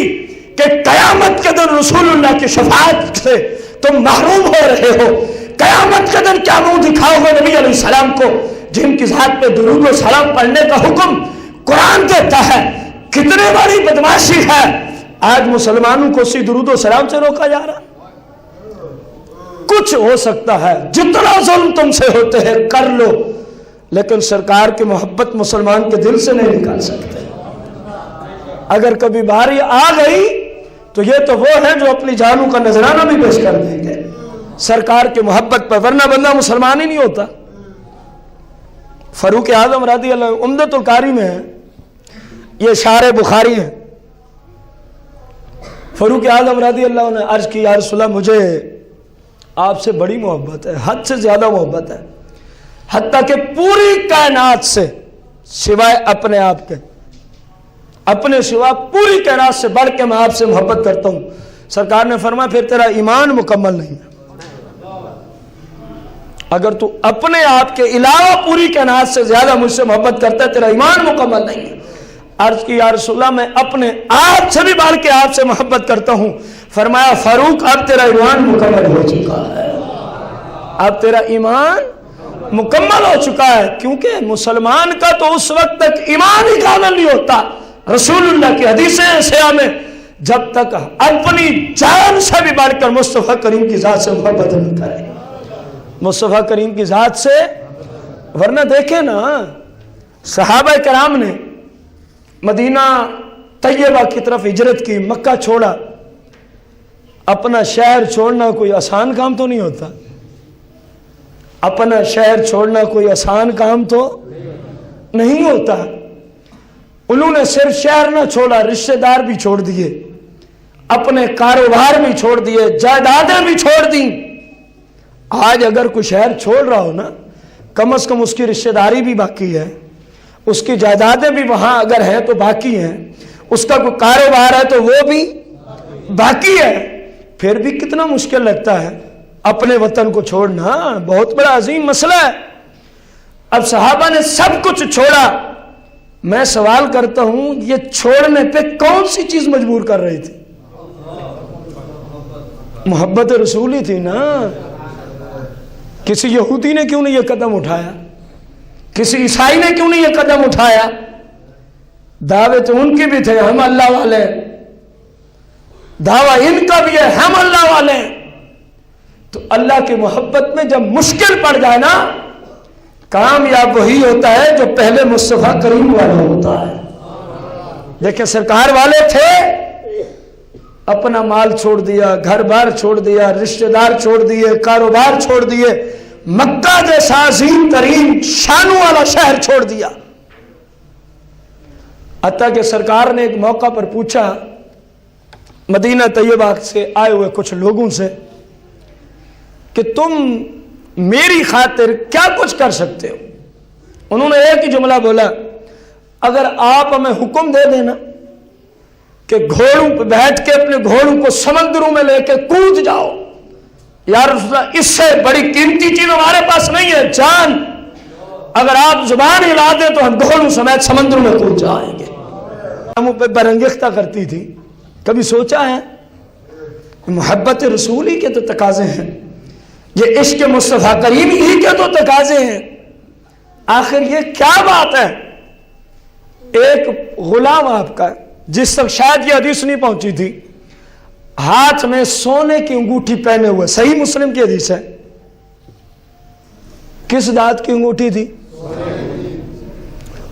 کہ قیامت کے دن رسول اللہ کی شفاعت سے تم محروم ہو رہے ہو۔ قیامت کے دن کیا منہ دکھاؤ گے نبی علیہ السلام کو، جن کی ذات پہ درود و سلام پڑھنے کا حکم قرآن دیتا ہے؟ کتنی بڑی بدماشی ہے، آج مسلمانوں کو اسی درود و سلام سے روکا جا رہا۔ کچھ ہو سکتا ہے، جتنا ظلم تم سے ہوتے ہیں کر لو، لیکن سرکار کی محبت مسلمان کے دل سے نہیں نکال سکتے۔ اگر کبھی باری آ گئی تو یہ تو وہ ہیں جو اپنی جانوں کا نذرانہ بھی پیش کر دیں گے سرکار کی محبت پر، ورنہ بندہ مسلمان ہی نہیں ہوتا۔ فاروق اعظم رضی اللہ عنہ عمدۃ القاری میں ہے، یہ شارح بخاری ہے، فاروق اعظم رضی اللہ عنہ نے عرض کی یا رسول اللہ مجھے آپ سے بڑی محبت ہے، حد سے زیادہ محبت ہے، حتیٰ کہ پوری کائنات سے سوائے اپنے آپ کے، اپنے سوا پوری کائنات سے بڑھ کے میں آپ سے محبت کرتا ہوں۔ سرکار نے فرمایا پھر تیرا ایمان مکمل نہیں ہے، اگر تو اپنے آپ کے علاوہ پوری کائنات سے زیادہ مجھ سے محبت کرتا ہے تیرا ایمان مکمل نہیں ہے۔ عرض کی یا رسول اللہ میں اپنے آپ سے بھی بڑھ کے آپ سے محبت کرتا ہوں۔ فرمایا فاروق اب تیرا ایمان مکمل ہو چکا ہے، اب تیرا ایمان مکمل ہو چکا ہے، کیونکہ مسلمان کا تو اس وقت تک ایمان ہی کامل نہیں ہوتا۔ رسول اللہ کی حدیثیں سیاہ میں جب تک اپنی جان سے بھی بڑھ کر مصطفیٰ کریم کی ذات سے محبت نہیں کرے، مصطفیٰ کریم کی ذات سے، ورنہ دیکھیں نا صحابہ کرام نے مدینہ طیبہ کی طرف ہجرت کی، مکہ چھوڑا. اپنا شہر چھوڑنا کوئی آسان کام تو نہیں ہوتا. اپنا شہر چھوڑنا کوئی آسان کام تو نہیں ہوتا. انہوں نے صرف شہر نہ چھوڑا، رشتہ دار بھی چھوڑ دیے، اپنے کاروبار بھی چھوڑ دیے، جائیدادیں بھی چھوڑ دیں. آج اگر کوئی شہر چھوڑ رہا ہو نا، کم از کم اس کی رشتہ داری بھی باقی ہے، اس کی جائیدادیں بھی وہاں اگر ہیں تو باقی ہیں، اس کا کوئی کاروبار ہے تو وہ بھی باقی ہے. پھر بھی کتنا مشکل لگتا ہے اپنے وطن کو چھوڑنا، بہت بڑا عظیم مسئلہ ہے. اب صحابہ نے سب کچھ چھوڑا. میں سوال کرتا ہوں، یہ چھوڑنے پہ کون سی چیز مجبور کر رہی تھی؟ محبت رسول ہی تھی نا. کسی یہودی نے کیوں نہیں یہ قدم اٹھایا؟ کسی عیسائی نے کیوں نہیں یہ قدم اٹھایا؟ دعوے تو ان کے بھی تھے، ہم اللہ والے ہیں. دعویٰ ان کا بھی ہے، ہم اللہ والے ہیں. تو اللہ کی محبت میں جب مشکل پڑ جائے نا، کامیاب وہی ہوتا ہے جو پہلے مصطفیٰ کریم والا ہوتا ہے. دیکھیں سرکار والے تھے، اپنا مال چھوڑ دیا، گھر بار چھوڑ دیا، رشتہ دار چھوڑ دیے، کاروبار چھوڑ دیے، مکہ جیسا عظیم ترین شانوں والا شہر چھوڑ دیا. حتیٰ کہ سرکار نے ایک موقع پر پوچھا مدینہ طیبہ سے آئے ہوئے کچھ لوگوں سے کہ تم میری خاطر کیا کچھ کر سکتے ہو؟ انہوں نے ایک ہی جملہ بولا، اگر آپ ہمیں حکم دے دینا کہ گھوڑوں پہ بیٹھ کے اپنے گھوڑوں کو سمندروں میں لے کے کود جاؤ. یا رسول اللہ، اس سے بڑی قیمتی چیز ہمارے پاس نہیں ہے، جان. اگر آپ زبان ہلا دیں تو ہم گھوڑوں سمیت سمندروں میں کود جائیں گے. ہم پہ برانگیختہ کرتی تھی. کبھی سوچا ہے محبت رسول ہی کے تو تقاضے ہیں، یہ عشق مصطفیٰ کریم ہی کے تو تقاضے ہیں. آخر یہ کیا بات ہے؟ ایک غلام آپ کا جس تک شاید یہ حدیث نہیں پہنچی تھی، ہاتھ میں سونے کی انگوٹھی پہنے ہوئے، صحیح مسلم کی حدیث ہے. کس دھات کی انگوٹھی تھی؟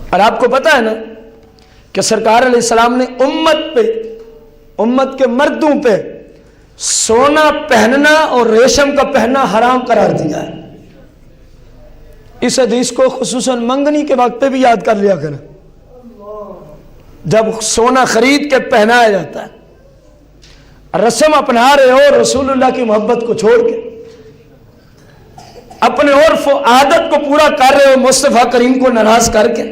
اور آپ کو پتا ہے نا کہ سرکار علیہ السلام نے امت کے مردوں پہ سونا پہننا اور ریشم کا پہننا حرام قرار دیا ہے. اس حدیث کو خصوصاً منگنی کے وقت پہ بھی یاد کر لیا کریں، جب سونا خرید کے پہنایا جاتا ہے. رسم اپنا رہے ہو رسول اللہ کی محبت کو چھوڑ کے، اپنے عرف و عادت کو پورا کر رہے ہو مصطفیٰ کریم کو ناراض کر کے.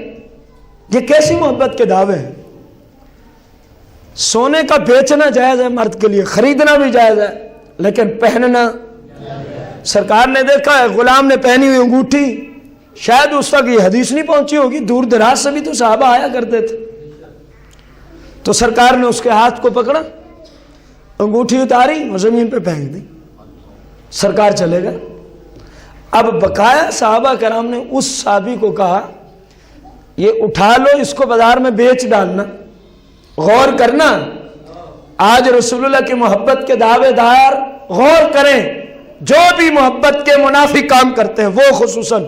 یہ کیسی محبت کے دعوے ہیں؟ سونے کا بیچنا جائز ہے مرد کے لیے، خریدنا بھی جائز ہے، لیکن پہننا. سرکار نے دیکھا ہے غلام نے پہنی ہوئی انگوٹھی، شاید اس تک یہ حدیث نہیں پہنچی ہوگی، دور دراز سے بھی تو صحابہ آیا کرتے تھے. تو سرکار نے اس کے ہاتھ کو پکڑا، انگوٹھی اتاری اور زمین پہ پھینک دی. سرکار چلے گا. اب بقایا صحابہ کرام نے اس صحابی کو کہا، یہ اٹھا لو، اس کو بازار میں بیچ ڈالنا. غور کرنا، آج رسول اللہ کی محبت کے دعوے دار غور کریں، جو بھی محبت کے منافی کام کرتے ہیں وہ خصوصاً.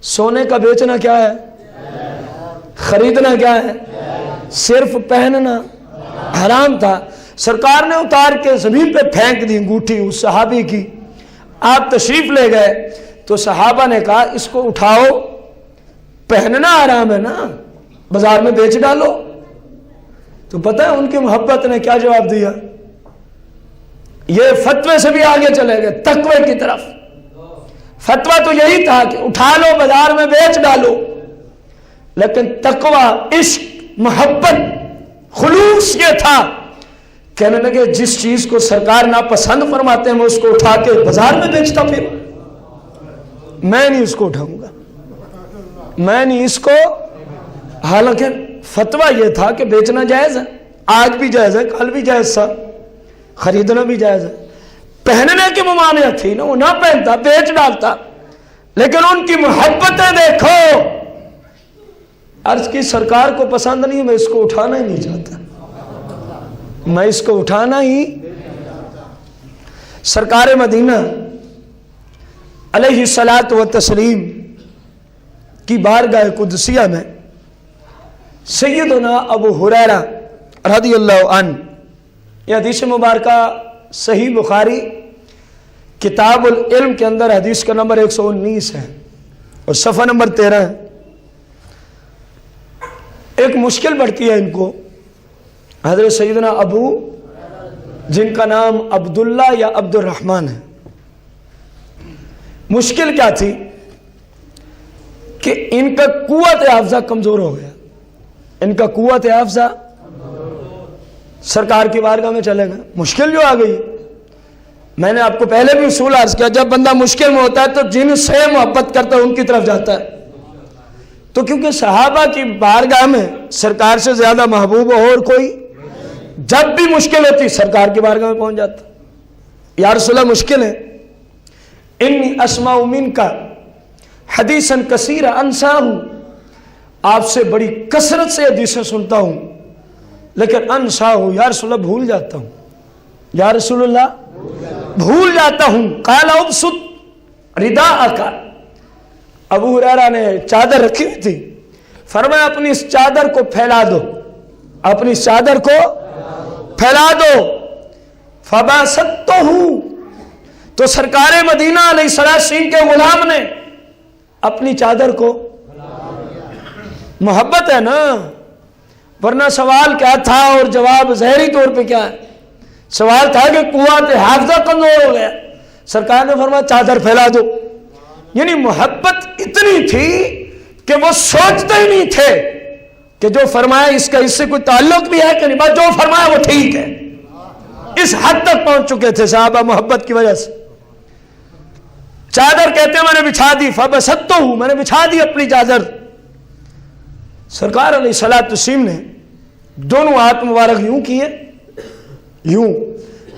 سونے کا بیچنا کیا ہے؟ خریدنا کیا ہے؟ صرف پہننا حرام تھا. سرکار نے اتار کے زمین پہ پھینک دی انگوٹھی اس صحابی کی. آپ تشریف لے گئے تو صحابہ نے کہا اس کو اٹھاؤ، پہننا حرام ہے نا، بازار میں بیچ ڈالو. تو پتہ ہے ان کی محبت نے کیا جواب دیا؟ یہ فتوے سے بھی آگے چلے گئے تقوی کی طرف. فتویٰ تو یہی تھا کہ اٹھا لو بازار میں بیچ ڈالو، لیکن تقوی، عشق، محبت، خلوص یہ تھا. کہنے لگے جس چیز کو سرکار ناپسند فرماتے ہیں میں اس کو اٹھا کے بازار میں بیچتا پھر، میں نہیں اس کو اٹھاؤں گا، میں نہیں اس کو. حالانکہ فتویٰ یہ تھا کہ بیچنا جائز ہے، آج بھی جائز ہے، کل بھی جائز تھا، خریدنا بھی جائز ہے. پہننے کی ممانعت تھی نا، وہ نہ پہنتا، بیچ ڈالتا. لیکن ان کی محبتیں دیکھو. عرض کی سرکار کو پسند نہیں، میں اس کو اٹھانا ہی نہیں چاہتا، میں اس کو اٹھانا ہی. سرکار مدینہ علیہ الصلاۃ والتسلیم کی بارگاہ قدسیہ میں سیدنا ابو ہریرہ رضی اللہ عنہ، یہ حدیث مبارکہ صحیح بخاری کتاب العلم کے اندر حدیث کا نمبر 119 ہے اور صفحہ نمبر 13 ہے۔ ایک مشکل پڑتی ہے ان کو، حضرت سیدنا ابو جن کا نام عبداللہ یا عبد الرحمن ہے، مشکل کیا تھی کہ ان کا قوت حافظہ کمزور ہو گیا، ان کا قوت حافظہ سرکار کی بارگاہ میں چلے گئے، مشکل جو آ گئی۔ میں نے آپ کو پہلے بھی اصول عرض کیا، جب بندہ مشکل میں ہوتا ہے تو جن سے محبت کرتا ہے ان کی طرف جاتا ہے، تو کیونکہ صحابہ کی بارگاہ میں سرکار سے زیادہ محبوب اور کوئی، جب بھی مشکل ہوتی سرکار کی بارگاہ میں پہنچ جاتا، یا رسول اللہ مشکل ہے، انی اسمع منک حدیثا کثیرا انساہ، آپ سے بڑی کثرت سے حدیثیں سنتا ہوں لیکن انساہ، یا رسول اللہ بھول جاتا ہوں، یا رسول اللہ بھول جاتا ہوں۔ قال ابسط رداءک، ابو ہریرہ نے چادر رکھی ہوئی تھی، فرمایا اپنی اس چادر کو پھیلا دو، اپنی اس چادر کو پھیلا دو۔ فباسطتہ، تو سرکار مدینہ علیہ السلام کے غلام نے اپنی چادر کو، محبت ہے نا، ورنہ سوال کیا تھا اور جواب ظاہری طور پہ کیا ہے؟ سوال تھا کہ قوت حافظہ کمزور ہو گیا، سرکار نے فرمایا چادر پھیلا دو۔ یعنی محبت اتنی تھی کہ وہ سوچتے ہی نہیں تھے کہ جو فرمایا اس کا اس سے کوئی تعلق بھی ہے کہ نہیں، بس جو فرمایا وہ ٹھیک ہے، اس حد تک پہنچ چکے تھے صحابہ محبت کی وجہ سے۔ چادر کہتے ہیں میں نے بچھا دی، فبسطتہ، میں نے بچھا دی اپنی چادر۔ سرکار علیہ السلام نے دونوں ہاتھ مبارک یوں کیے، یوں،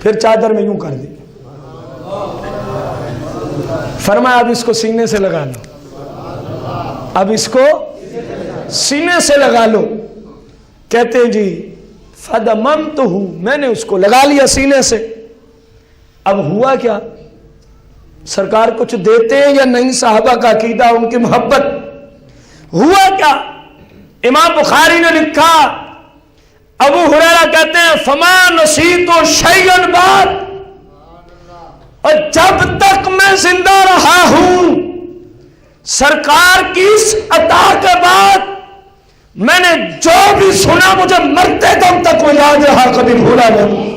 پھر چادر میں یوں کر دی، فرمایا اب اس کو سینے سے لگا لو، اب اس کو سینے سے لگا لو۔ کہتے ہیں جی فدممتہ، میں نے اس کو لگا لیا سینے سے۔ اب ہوا کیا؟ سرکار کچھ دیتے ہیں یا نہیں؟ صحابہ کا عقیدہ، ان کی محبت، ہوا کیا؟ امام بخاری نے لکھا، ابو ہریرہ کہتے ہیں فما نسیت شیئا بعد، اور جب تک میں زندہ رہا ہوں سرکار کی اس عطا کے بعد میں نے جو بھی سنا مجھے مرتے دم تک وہ یاد رہا، کبھی بھولا نہیں۔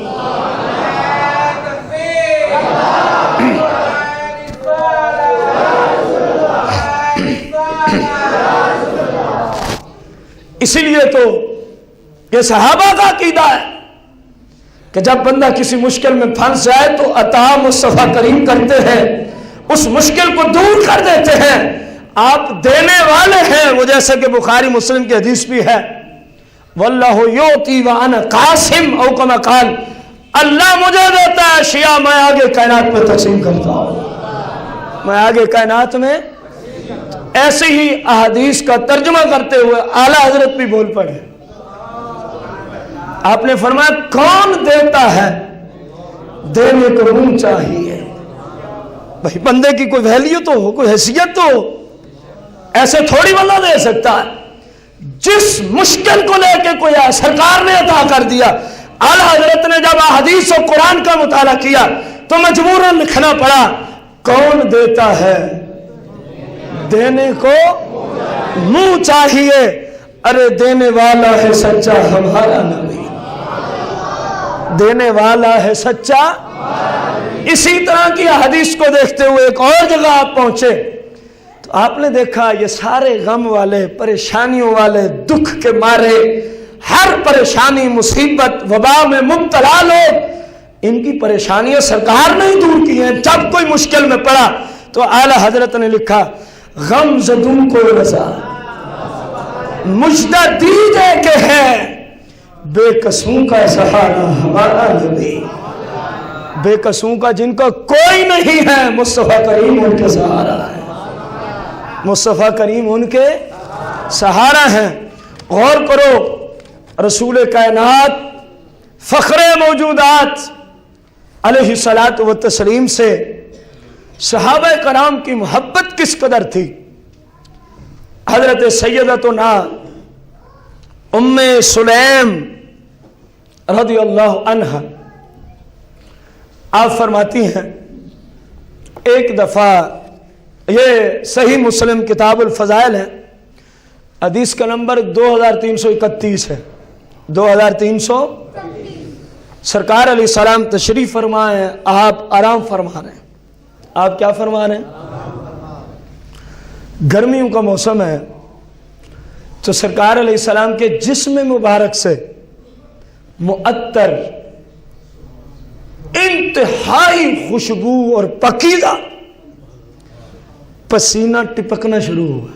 اسی لیے تو یہ صحابہ کا عقیدہ ہے کہ جب بندہ کسی مشکل میں پھنس جائے تو عطا مصطفیٰ کریم کرتے ہیں، اس مشکل کو دور کر دیتے ہیں، آپ دینے والے ہیں۔ وہ جیسا کہ بخاری مسلم کی حدیث بھی ہے، واللہ یعطی وانا قاسم، او کما قال، اللہ مجھے دیتا ہے اشیاء، میں آگے کائنات میں تقسیم کرتا ہوں، میں آگے کائنات میں۔ ایسے ہی احادیث کا ترجمہ کرتے ہوئے اعلیٰ حضرت بھی بول پڑے، آپ نے فرمایا کون دیتا ہے، دینے کو منہ چاہیے۔ بھائی بندے کی کوئی ویلیو تو ہو، کوئی حیثیت تو ہو، ایسے تھوڑی بندہ دے سکتا ہے۔ جس مشکل کو لے کے کوئی آیا سرکار نے عطا کر دیا۔ اعلیٰ حضرت نے جب حدیث و قرآن کا مطالعہ کیا تو مجبوراً لکھنا پڑا کون دیتا ہے، دینے کو منہ چاہیے، ارے دینے والا ہے سچا ہمارا نبی، دینے والا ہے سچا۔ اسی طرح کی حدیث کو دیکھتے ہوئے ایک اور جگہ آپ پہنچے تو آپ نے دیکھا یہ سارے غم والے، پریشانیوں والے، دکھ کے مارے، ہر پریشانی مصیبت وبا میں مبتلا لوگ، ان کی پریشانیاں سرکار نے ہی دور کی ہیں۔ جب کوئی مشکل میں پڑا تو اعلیٰ حضرت نے لکھا غم زدوں کو رضا مجدہ دیجے کہ ہے، بے قصوں کا سہارا ہمارا نبی، بے قصوں کا جن کا کوئی نہیں ہے، مصطفیٰ کریم ان کے سہارا ہے، مصطفیٰ کریم ان کے سہارا ہیں۔ غور کرو، رسول کائنات فخر موجودات علیہ الصلاۃ والتسلیم سے صحابہ کرام کی محبت کس قدر تھی۔ حضرت سیدتنا ام سلیم رضی اللہ عنہ آپ فرماتی ہیں ایک دفعہ، یہ صحیح مسلم کتاب الفضائل ہے، حدیث کا نمبر 2331 ہے، 2300۔ سرکار علیہ السلام تشریف فرما ہیں، آپ آرام فرما رہے ہیں۔ آپ کیا فرما رہے ہیں؟ گرمیوں کا موسم ہے، تو سرکار علیہ السلام کے جسم مبارک سے معطر انتہائی خوشبو اور پاکیزہ پسینہ ٹپکنا شروع ہوا۔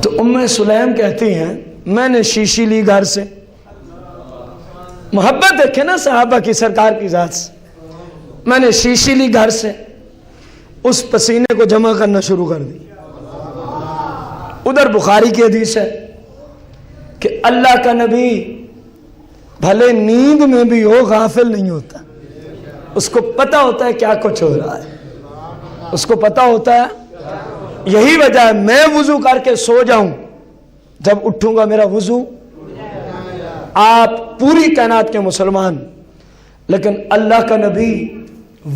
تو ام سلیم کہتی ہیں میں نے شیشی لی گھر سے، محبت دیکھے نا صحابہ کی سرکار کی ذات سے، میں نے شیشی لی گھر سے، اس پسینے کو جمع کرنا شروع کر دی۔ ادھر بخاری کی حدیث ہے کہ اللہ کا نبی بھلے نیند میں بھی ہو غافل نہیں ہوتا، اس کو پتہ ہوتا ہے کیا کچھ ہو رہا ہے، اس کو پتہ ہوتا ہے۔ یہی وجہ ہے میں وضو کر کے سو جاؤں، جب اٹھوں گا میرا وضو، آپ پوری کائنات کے مسلمان، لیکن اللہ کا نبی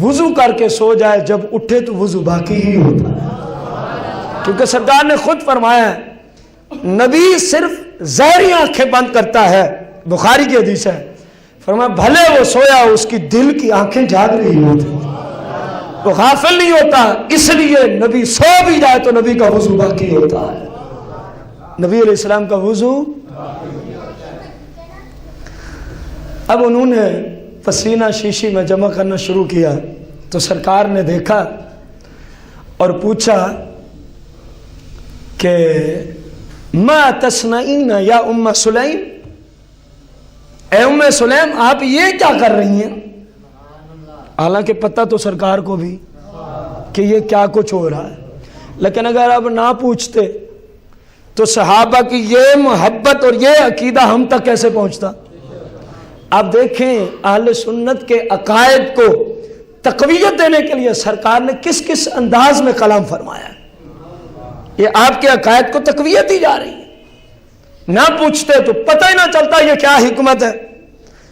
وضو کر کے سو جائے، جب اٹھے تو وضو باقی ہی ہوتا ہے، کیونکہ سرکار نے خود فرمایا ہے نبی صرف ظاہری آنکھیں بند کرتا ہے، بخاری کی حدیث ہے، فرمایا بھلے وہ سویا اس کی دل کی آنکھیں جاگ رہی ہوتی، وہ غافل نہیں ہوتا، اس لیے نبی سو بھی جائے تو نبی کا وضو باقی ہوتا ہے، نبی علیہ السلام کا وضو۔ اب انہوں نے پسینہ شیشی میں جمع کرنا شروع کیا تو سرکار نے دیکھا اور پوچھا کہ ما تصنعین یا ام سلیم، اے ام سلیم آپ یہ کیا کر رہی ہیں؟ حالانکہ پتہ تو سرکار کو بھی کہ یہ کیا کچھ ہو رہا ہے، لیکن اگر آپ نہ پوچھتے تو صحابہ کی یہ محبت اور یہ عقیدہ ہم تک کیسے پہنچتا؟ آپ دیکھیں اہل سنت کے عقائد کو تقویت دینے کے لیے سرکار نے کس کس انداز میں کلام فرمایا ہے، یہ آپ کے عقائد کو تقویت دی جا رہی ہے۔ نہ پوچھتے تو پتہ ہی نہ چلتا یہ کیا حکمت ہے،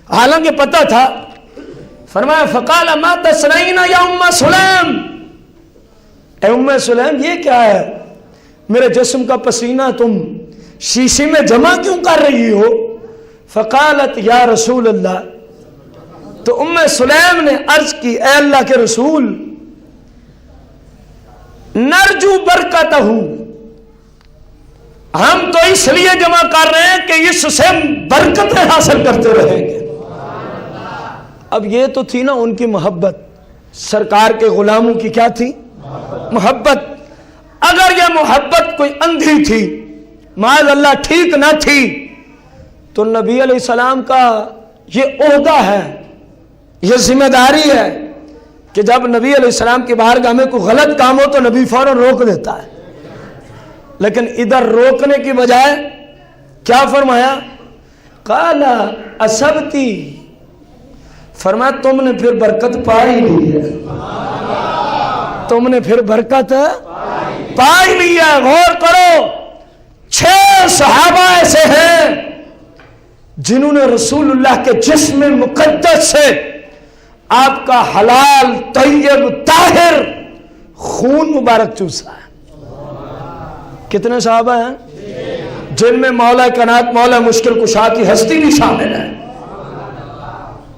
حالانکہ پتہ تھا۔ فرمایا فقال ما تصنعین یا ام سلیم، اے ام سلیم یہ کیا ہے؟ میرے جسم کا پسینہ تم شیشے میں جمع کیوں کر رہی ہو؟ فقالت یا رسول اللہ، تو ام سلیم نے عرض کی اے اللہ کے رسول، نرجو برکتہ، ہم تو اس لیے جمع کر رہے ہیں کہ اس سے برکتیں حاصل کرتے رہیں گے۔ اب یہ تو تھی نا ان کی محبت، سرکار کے غلاموں کی کیا تھی؟ محبت۔ اگر یہ محبت کوئی اندھی تھی، معاذ اللہ ٹھیک نہ تھی، تو نبی علیہ السلام کا یہ عہدہ ہے، یہ ذمہ داری ہے کہ جب نبی علیہ السلام کی بارگاہ میں کوئی غلط کام ہو تو نبی فوراً روک دیتا ہے، لیکن ادھر روکنے کی بجائے کیا فرمایا؟ قال اصبتی، فرمایا تم نے پھر برکت پائی لی ہے، تم نے پھر برکت پائی لی ہے۔ غور کرو، 6 صحابہ ایسے ہیں جنہوں نے رسول اللہ کے جسم مقدس سے آپ کا حلال طیب طاہر خون مبارک چوسا ہے۔ کتنے صحابہ ہیں؟ جن میں مولا کائنات مولا مشکل کشا کی ہستی بھی شامل ہے۔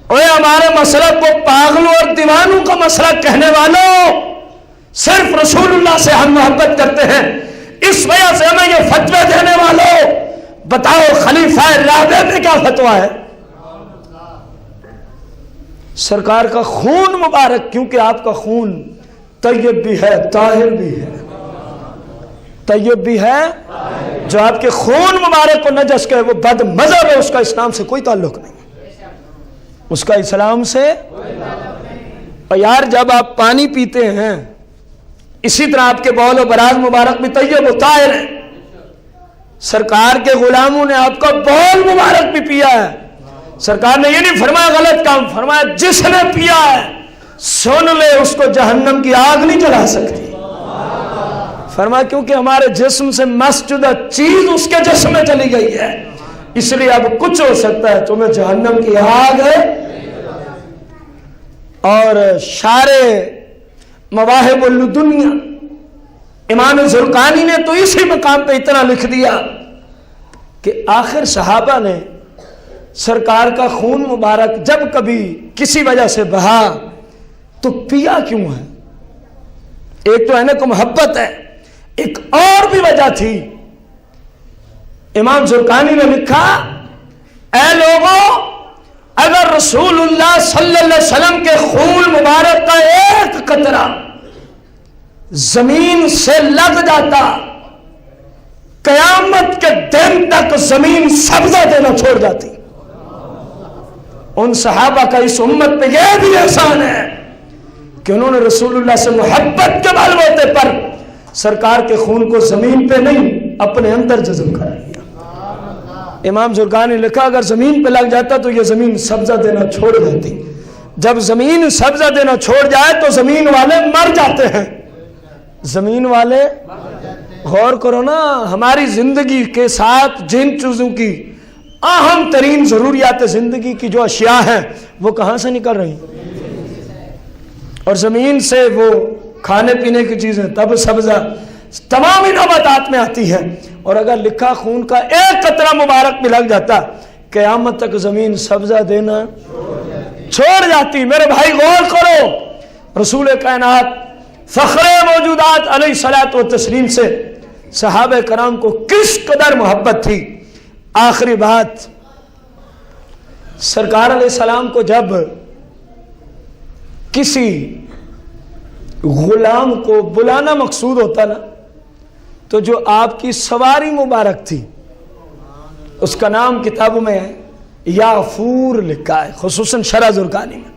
اور ہمارے مسلک کو پاگلوں اور دیوانوں کا مسلک کہنے والوں، صرف رسول اللہ سے ہم محبت کرتے ہیں، اس وجہ سے ہمیں یہ فتوے دینے والوں، بتاؤ خلیفہ رابع میں کیا فتویٰ ہے؟ سرکار کا خون مبارک، کیونکہ آپ کا خون طیب بھی ہے طاہر بھی ہے، طیب بھی ہے، جو آپ کے خون مبارک کو نجس کہے وہ بد مذہب ہے، اس کا اسلام سے کوئی تعلق نہیں، اس کا اسلام سے۔ اور یار جب آپ پانی پیتے ہیں اسی طرح آپ کے بول و براز مبارک بھی طیب و طاہر ہے۔ سرکار کے غلاموں نے آپ کا بول مبارک بھی پیا ہے، سرکار نے یہ نہیں فرمایا غلط کام، فرمایا جس نے پیا ہے سن لے اس کو جہنم کی آگ نہیں جلا سکتی۔ فرمایا کیونکہ ہمارے جسم سے مسجدہ چیز اس کے جسم میں چلی گئی ہے، اس لیے اب کچھ ہو سکتا ہے تمہیں جہنم کی آگ ہے۔ اور شارع مواہب الدنیا امام زرقانی نے تو اسی مقام پہ اتنا لکھ دیا کہ آخر صحابہ نے سرکار کا خون مبارک جب کبھی کسی وجہ سے بہا تو پیا کیوں ہے؟ ایک تو ہے نا کو محبت ہے، ایک اور بھی وجہ تھی۔ امام زرقانی نے لکھا اے لوگوں، اگر رسول اللہ صلی اللہ علیہ وسلم کے خون مبارک کا ایک قطرہ زمین سے لگ جاتا، قیامت کے دن تک زمین سبزہ دینا چھوڑ جاتی۔ ان صحابہ کا اس امت پہ یہ بھی احسان ہے کہ انہوں نے رسول اللہ سے محبت کے بلبوتے پر سرکار کے خون کو زمین پہ نہیں اپنے اندر جذب کر لیا۔ امام زرقانی نے لکھا اگر زمین پہ لگ جاتا تو یہ زمین سبزہ دینا چھوڑ دیتی۔ جب زمین سبزہ دینا چھوڑ جائے تو زمین والے مر جاتے ہیں۔ زمین والے غور کرو نا، ہماری زندگی کے ساتھ جن چیزوں کی اہم ترین ضروریات زندگی کی جو اشیاء ہیں وہ کہاں سے نکل رہی ہیں؟ اور زمین سے وہ کھانے پینے کی چیزیں تب سبزہ تمام نباتات میں آتی ہے، اور اگر لکھا خون کا ایک قطرہ مبارک بھی لگ جاتا قیامت تک زمین سبزہ دینا چھوڑ جاتی۔ میرے بھائی غور کرو، رسول کائنات فخر موجودات علیہ الصلوۃ والتسلیم سے صحابہ کرام کو کس قدر محبت تھی۔ آخری بات، سرکار علیہ السلام کو جب کسی غلام کو بلانا مقصود ہوتا نا تو جو آپ کی سواری مبارک تھی اس کا نام کتابوں میں ہے یافور لکھا ہے، خصوصاً شرح زرقانی میں۔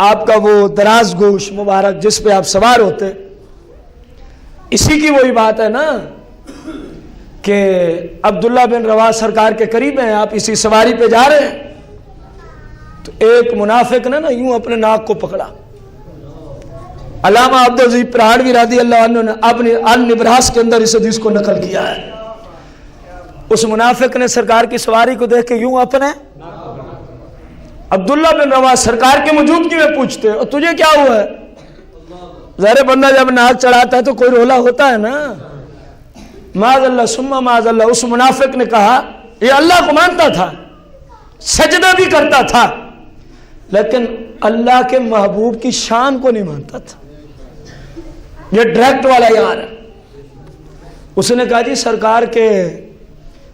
آپ کا وہ دراز گوش مبارک جس پہ آپ سوار ہوتے، اسی کی وہی بات ہے نا کہ عبداللہ بن رواح سرکار کے قریب ہیں، آپ اسی سواری پہ جا رہے ہیں تو ایک منافق نے نا یوں اپنے ناک کو پکڑا۔ علامہ عبدالعزیز پراڑوی رضی اللہ عنہ نے اپنے النبراس کے اندر اس حدیث کو نقل کیا ہے۔ اس منافق نے سرکار کی سواری کو دیکھ کے یوں اپنے عبداللہ بن رواح سرکار کی موجودگی میں پوچھتے اور تجھے کیا ہوا ہے؟ ظاہر بندہ جب ناک چڑھاتا ہے تو کوئی رولا ہوتا ہے نا۔ معاذ اللہ ثم معاذ اللہ، اس منافق نے کہا یہ اللہ کو مانتا تھا، سجدہ بھی کرتا تھا، لیکن اللہ کے محبوب کی شان کو نہیں مانتا تھا۔ یہ ڈائریکٹ والا یار ہے۔ اس نے کہا جی سرکار کے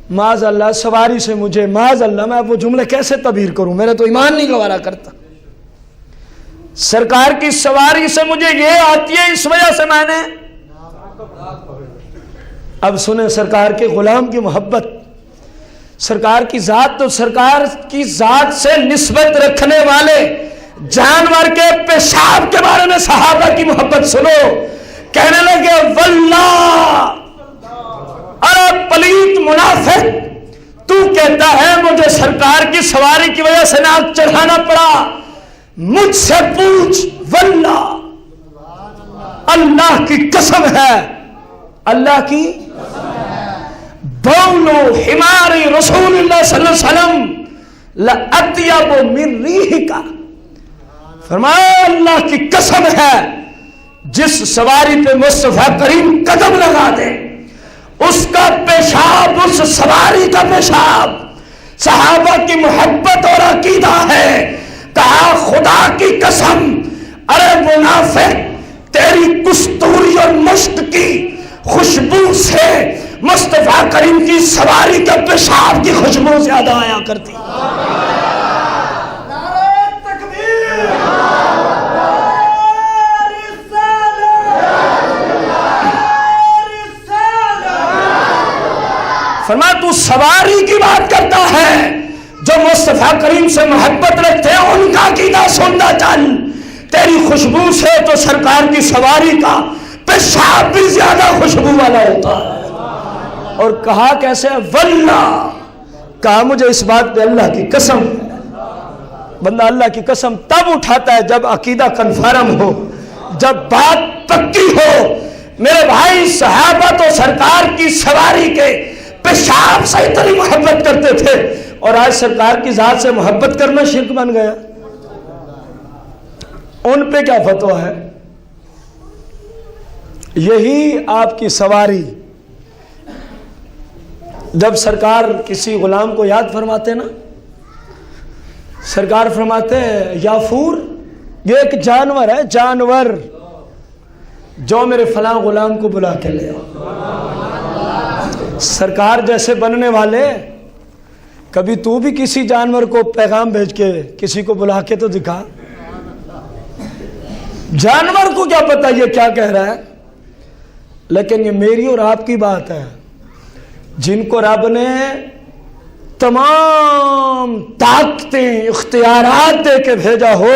معاذ اللہ سواری سے مجھے، معاذ اللہ میں اب وہ جملے کیسے تعبیر کروں، میرا تو ایمان نہیں گوارا کرتا، سرکار کی سواری سے مجھے یہ آتی ہے اس وجہ سے میں نے۔ اب سنیں سرکار کے غلام کی محبت، سرکار کی ذات، تو سرکار کی ذات سے نسبت رکھنے والے جانور کے پیشاب کے بارے میں صحابہ کی محبت سنو، کہنے لگے واللہ، ارے پلیت منافق، تو کہتا ہے مجھے سرکار کی سواری کی وجہ سے ناک چڑھانا پڑا، مجھ سے پوچھ، واللہ اللہ کی قسم ہے، اللہ کی بولو حماری رسول اللہ صلی اللہ علیہ وسلم لأطیب من ریحکا، فرمایا اللہ کی قسم ہے جس سواری پہ مصطفیٰ کریم قدم لگا دے اس کا پیشاب، اس سواری کا پیشاب صحابہ کی محبت اور عقیدہ ہے۔ کہا خدا کی قسم، ارے منافق، تیری کستوری اور مشک کی خوشبو سے مصطفیٰ کریم کی سواری کا پیشاب کی خوشبو زیادہ آیا کرتی۔ فرمایا تو سواری کی بات کرتا ہے، جو مصطفیٰ کریم سے محبت رکھتے ہیں ان کا عقیدہ سنتا چل، تیری خوشبو سے تو سرکار کی سواری کا پیشاب بھی زیادہ خوشبو والا ہوتا ہے۔ اور کہا کیسے؟ واللہ، کہا مجھے اس بات پہ اللہ کی قسم۔ بندہ اللہ کی قسم تب اٹھاتا ہے جب عقیدہ کنفرم ہو، جب بات پکی ہو، میرے بھائی صحابہ تو سرکار کی سواری کے پیشاب سے اتنی محبت کرتے تھے، اور آج سرکار کی ذات سے محبت کرنا شرک بن گیا۔ ان پہ کیا فتویٰ ہے؟ یہی آپ کی سواری، جب سرکار کسی غلام کو یاد فرماتے نا، سرکار فرماتے ہیں یافور، یہ ایک جانور ہے، جانور جو میرے فلاں غلام کو بلا کے لے آؤ۔ سرکار جیسے بننے والے، کبھی تو بھی کسی جانور کو پیغام بھیج کے کسی کو بلا کے تو دکھا۔ جانور کو کیا پتا یہ کیا کہہ رہا ہے، لیکن یہ میری اور آپ کی بات ہے۔ جن کو رب نے تمام طاقتیں اختیارات دے کے بھیجا ہو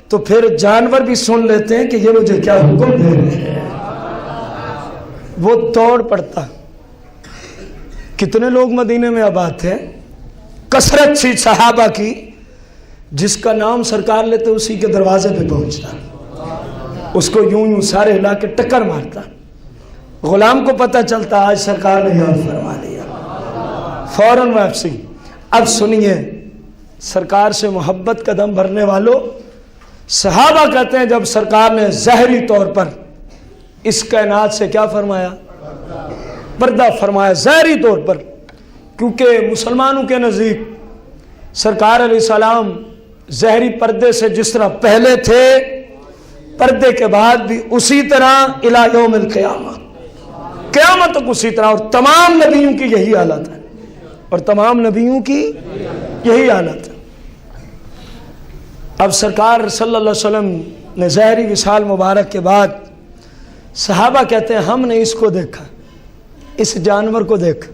تو پھر جانور بھی سن لیتے ہیں کہ یہ مجھے کیا حکم دے رہے ہیں، وہ دوڑ پڑتا۔ کتنے لوگ مدینے میں آباد تھے، کثرت سی صحابہ کی، جس کا نام سرکار لیتے اسی کے دروازے پہ پہنچتا، اس کو یوں سارے ہلا کے ٹکر مارتا۔ غلام کو پتہ چلتا آج سرکار نے یاد فرما لیا، فوراً واپسی۔ اب سنیے، سرکار سے محبت کا دم بھرنے والوں، صحابہ کہتے ہیں جب سرکار نے ظاہری طور پر اس کائنات سے کیا فرمایا؟ پردہ فرمایا، ظاہری طور پر، کیونکہ مسلمانوں کے نزدیک سرکار علیہ السلام ظاہری پردے سے جس طرح پہلے تھے، پردے کے بعد بھی اسی طرح الی یوم القیامہ، قیامت تک اسی طرح، اور تمام نبیوں کی یہی حالت ہے، اور تمام نبیوں کی یہی حالت ہے۔ اب سرکار صلی اللہ علیہ وسلم نے ظاہری وصال مبارک کے بعد صحابہ کہتے ہیں ہم نے اس کو دیکھا، اس جانور کو دیکھا،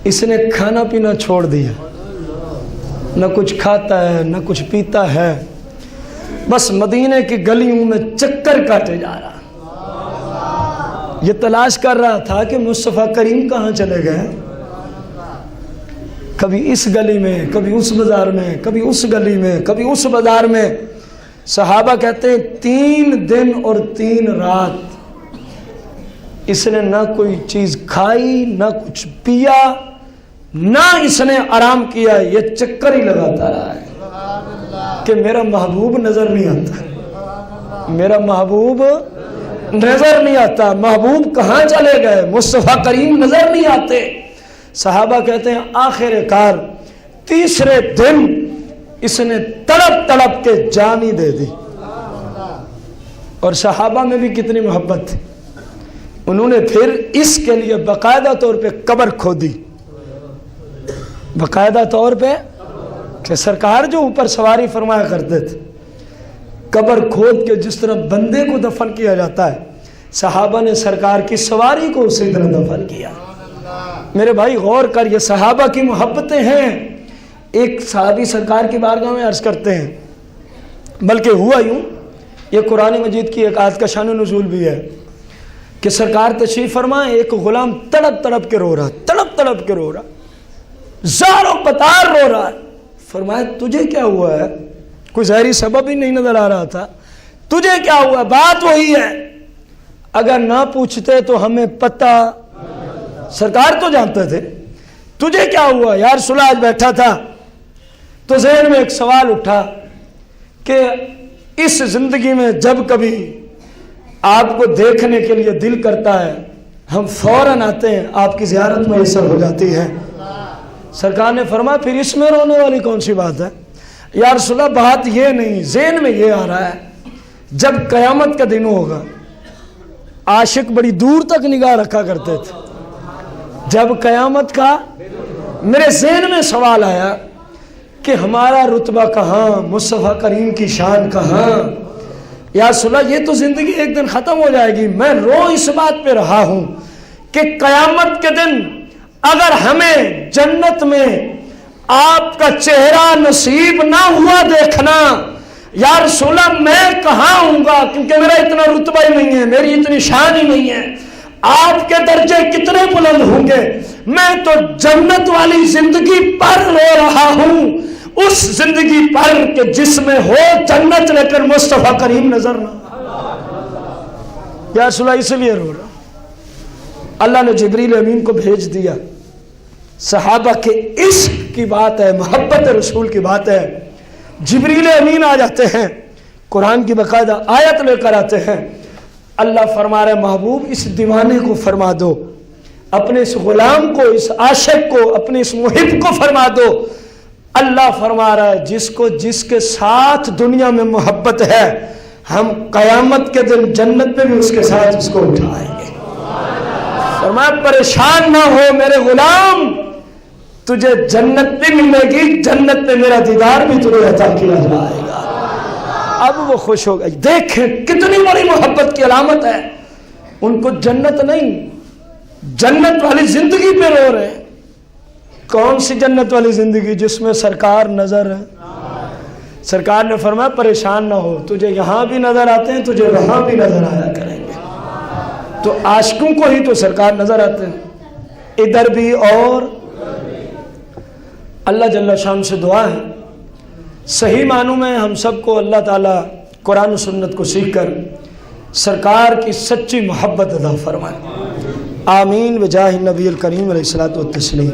اس نے کھانا پینا چھوڑ دیا، نہ کچھ کھاتا ہے نہ کچھ پیتا ہے، بس مدینے کی گلیوں میں چکر کاٹے جا رہا، یہ تلاش کر رہا تھا کہ مصطفیٰ کریم کہاں چلے گئے، کبھی اس گلی میں، کبھی اس بازار میں، کبھی اس گلی میں، کبھی اس بازار میں۔ صحابہ کہتے ہیں 3 دن اور 3 رات اس نے نہ کوئی چیز کھائی، نہ کچھ پیا، نہ اس نے آرام کیا، یہ چکر ہی لگاتا رہا ہے کہ میرا محبوب نظر نہیں آتا، میرا محبوب نظر نہیں آتا، محبوب کہاں چلے گئے، مصطفیٰ کریم نظر نہیں آتے۔ صحابہ کہتے ہیں آخر کار 3 دن اس نے تڑپ تڑپ کے جان ہی دے دی۔ اور صحابہ میں بھی کتنی محبت تھی، انہوں نے پھر اس کے لیے باقاعدہ طور پہ قبر کھودی، باقاعدہ طور پہ، کہ سرکار جو اوپر سواری فرمایا کرتے تھے، قبر کھود کے جس طرح بندے کو دفن کیا جاتا ہے، صحابہ نے سرکار کی سواری کو اسی طرح دفن کیا۔ میرے بھائی غور کر، یہ صحابہ کی محبتیں ہیں۔ ایک صحابی سرکار کی بارگاہ میں عرض کرتے ہیں، بلکہ ہوا یوں، یہ قرآن مجید کی ایک آیت کا شان نزول بھی ہے کہ سرکار تشریف فرمائے، ایک غلام تڑپ تڑپ کے رو رہا، تڑپ تڑپ کے رو رہا، زار و قطار رو رہا ہے۔ فرمایا تجھے کیا ہوا ہے؟ کوئی ظاہری سبب ہی نہیں نظر آ رہا تھا، تجھے کیا ہوا؟ بات وہی ہے، اگر نہ پوچھتے تو ہمیں پتہ، سرکار تو جانتے تھے، تجھے کیا ہوا؟ یا رسول اللہ، آج بیٹھا تھا تو ذہن میں ایک سوال اٹھا کہ اس زندگی میں جب کبھی آپ کو دیکھنے کے لیے دل کرتا ہے، ہم فوراً آتے ہیں، آپ کی زیارت میسر ہو جاتی ہے۔ سرکار نے فرمایا پھر اس میں رونے والی کون سی بات ہے؟ یا رسول اللہ بات یہ نہیں، ذہن میں یہ آ رہا ہے جب قیامت کا دن ہوگا، عاشق بڑی دور تک نگاہ رکھا کرتے تھے، جب قیامت کا، میرے ذہن میں سوال آیا کہ ہمارا رتبہ کہاں، مصطفیٰ کریم کی شان کہاں؟ یا رسول اللہ یہ تو زندگی ایک دن ختم ہو جائے گی، میں رو اس بات پہ رہا ہوں کہ قیامت کے دن اگر ہمیں جنت میں آپ کا چہرہ نصیب نہ ہوا دیکھنا، یا رسول اللہ میں کہاں ہوں گا، کیونکہ میرا اتنا رتبہ ہی نہیں ہے، میری اتنی شان ہی نہیں ہے، آپ کے درجے کتنے بلند ہوں گے، میں تو جنت والی زندگی پر رو رہا ہوں، اس زندگی پر کہ جس میں ہو جنت لیکن مصطفیٰ کریم نظر نہ۔ یا رسول اللہ اس لیے رو رہا ہوں، اللہ نے جبریل امین کو بھیج دیا، صحابہ کے عشق کی بات ہے، محبت رسول کی بات ہے، جبریل امین آ جاتے ہیں، قرآن کی باقاعدہ آیت لے کر آتے ہیں، اللہ فرما رہا ہے محبوب اس دیوانے کو فرما دو، اپنے اس غلام کو، اس عاشق کو، اپنے اس محب کو فرما دو، اللہ فرما رہا ہے جس کے ساتھ دنیا میں محبت ہے ہم قیامت کے دن جنت میں بھی اس کے ساتھ اس کو اٹھائیں گے۔ فرمایا پریشان نہ ہو میرے غلام، تجھے جنت بھی ملے گی، جنت میں میرا دیدار بھی تجھے عطا کیا جائے گا۔ اب وہ خوش ہو گئی۔ دیکھیں کتنی بڑی محبت کی علامت ہے، ان کو جنت نہیں، جنت والی زندگی پہ رو رہے ہیں۔ کون سی جنت والی زندگی؟ جس میں سرکار نظر ہے۔ سرکار نے فرمایا پریشان نہ ہو، تجھے یہاں بھی نظر آتے ہیں، تجھے وہاں بھی نظر آیا کریں گے۔ تو عاشقوں کو ہی تو سرکار نظر آتے ہیں، ادھر بھی اور اللہ جل شان سے دعا ہے صحیح معنوں میں ہم سب کو اللہ تعالیٰ قرآن و سنت کو سیکھ کر سرکار کی سچی محبت عطا فرمائے۔ آمین بجاہ النبی الکریم علیہ الصلوۃ والتسلیم۔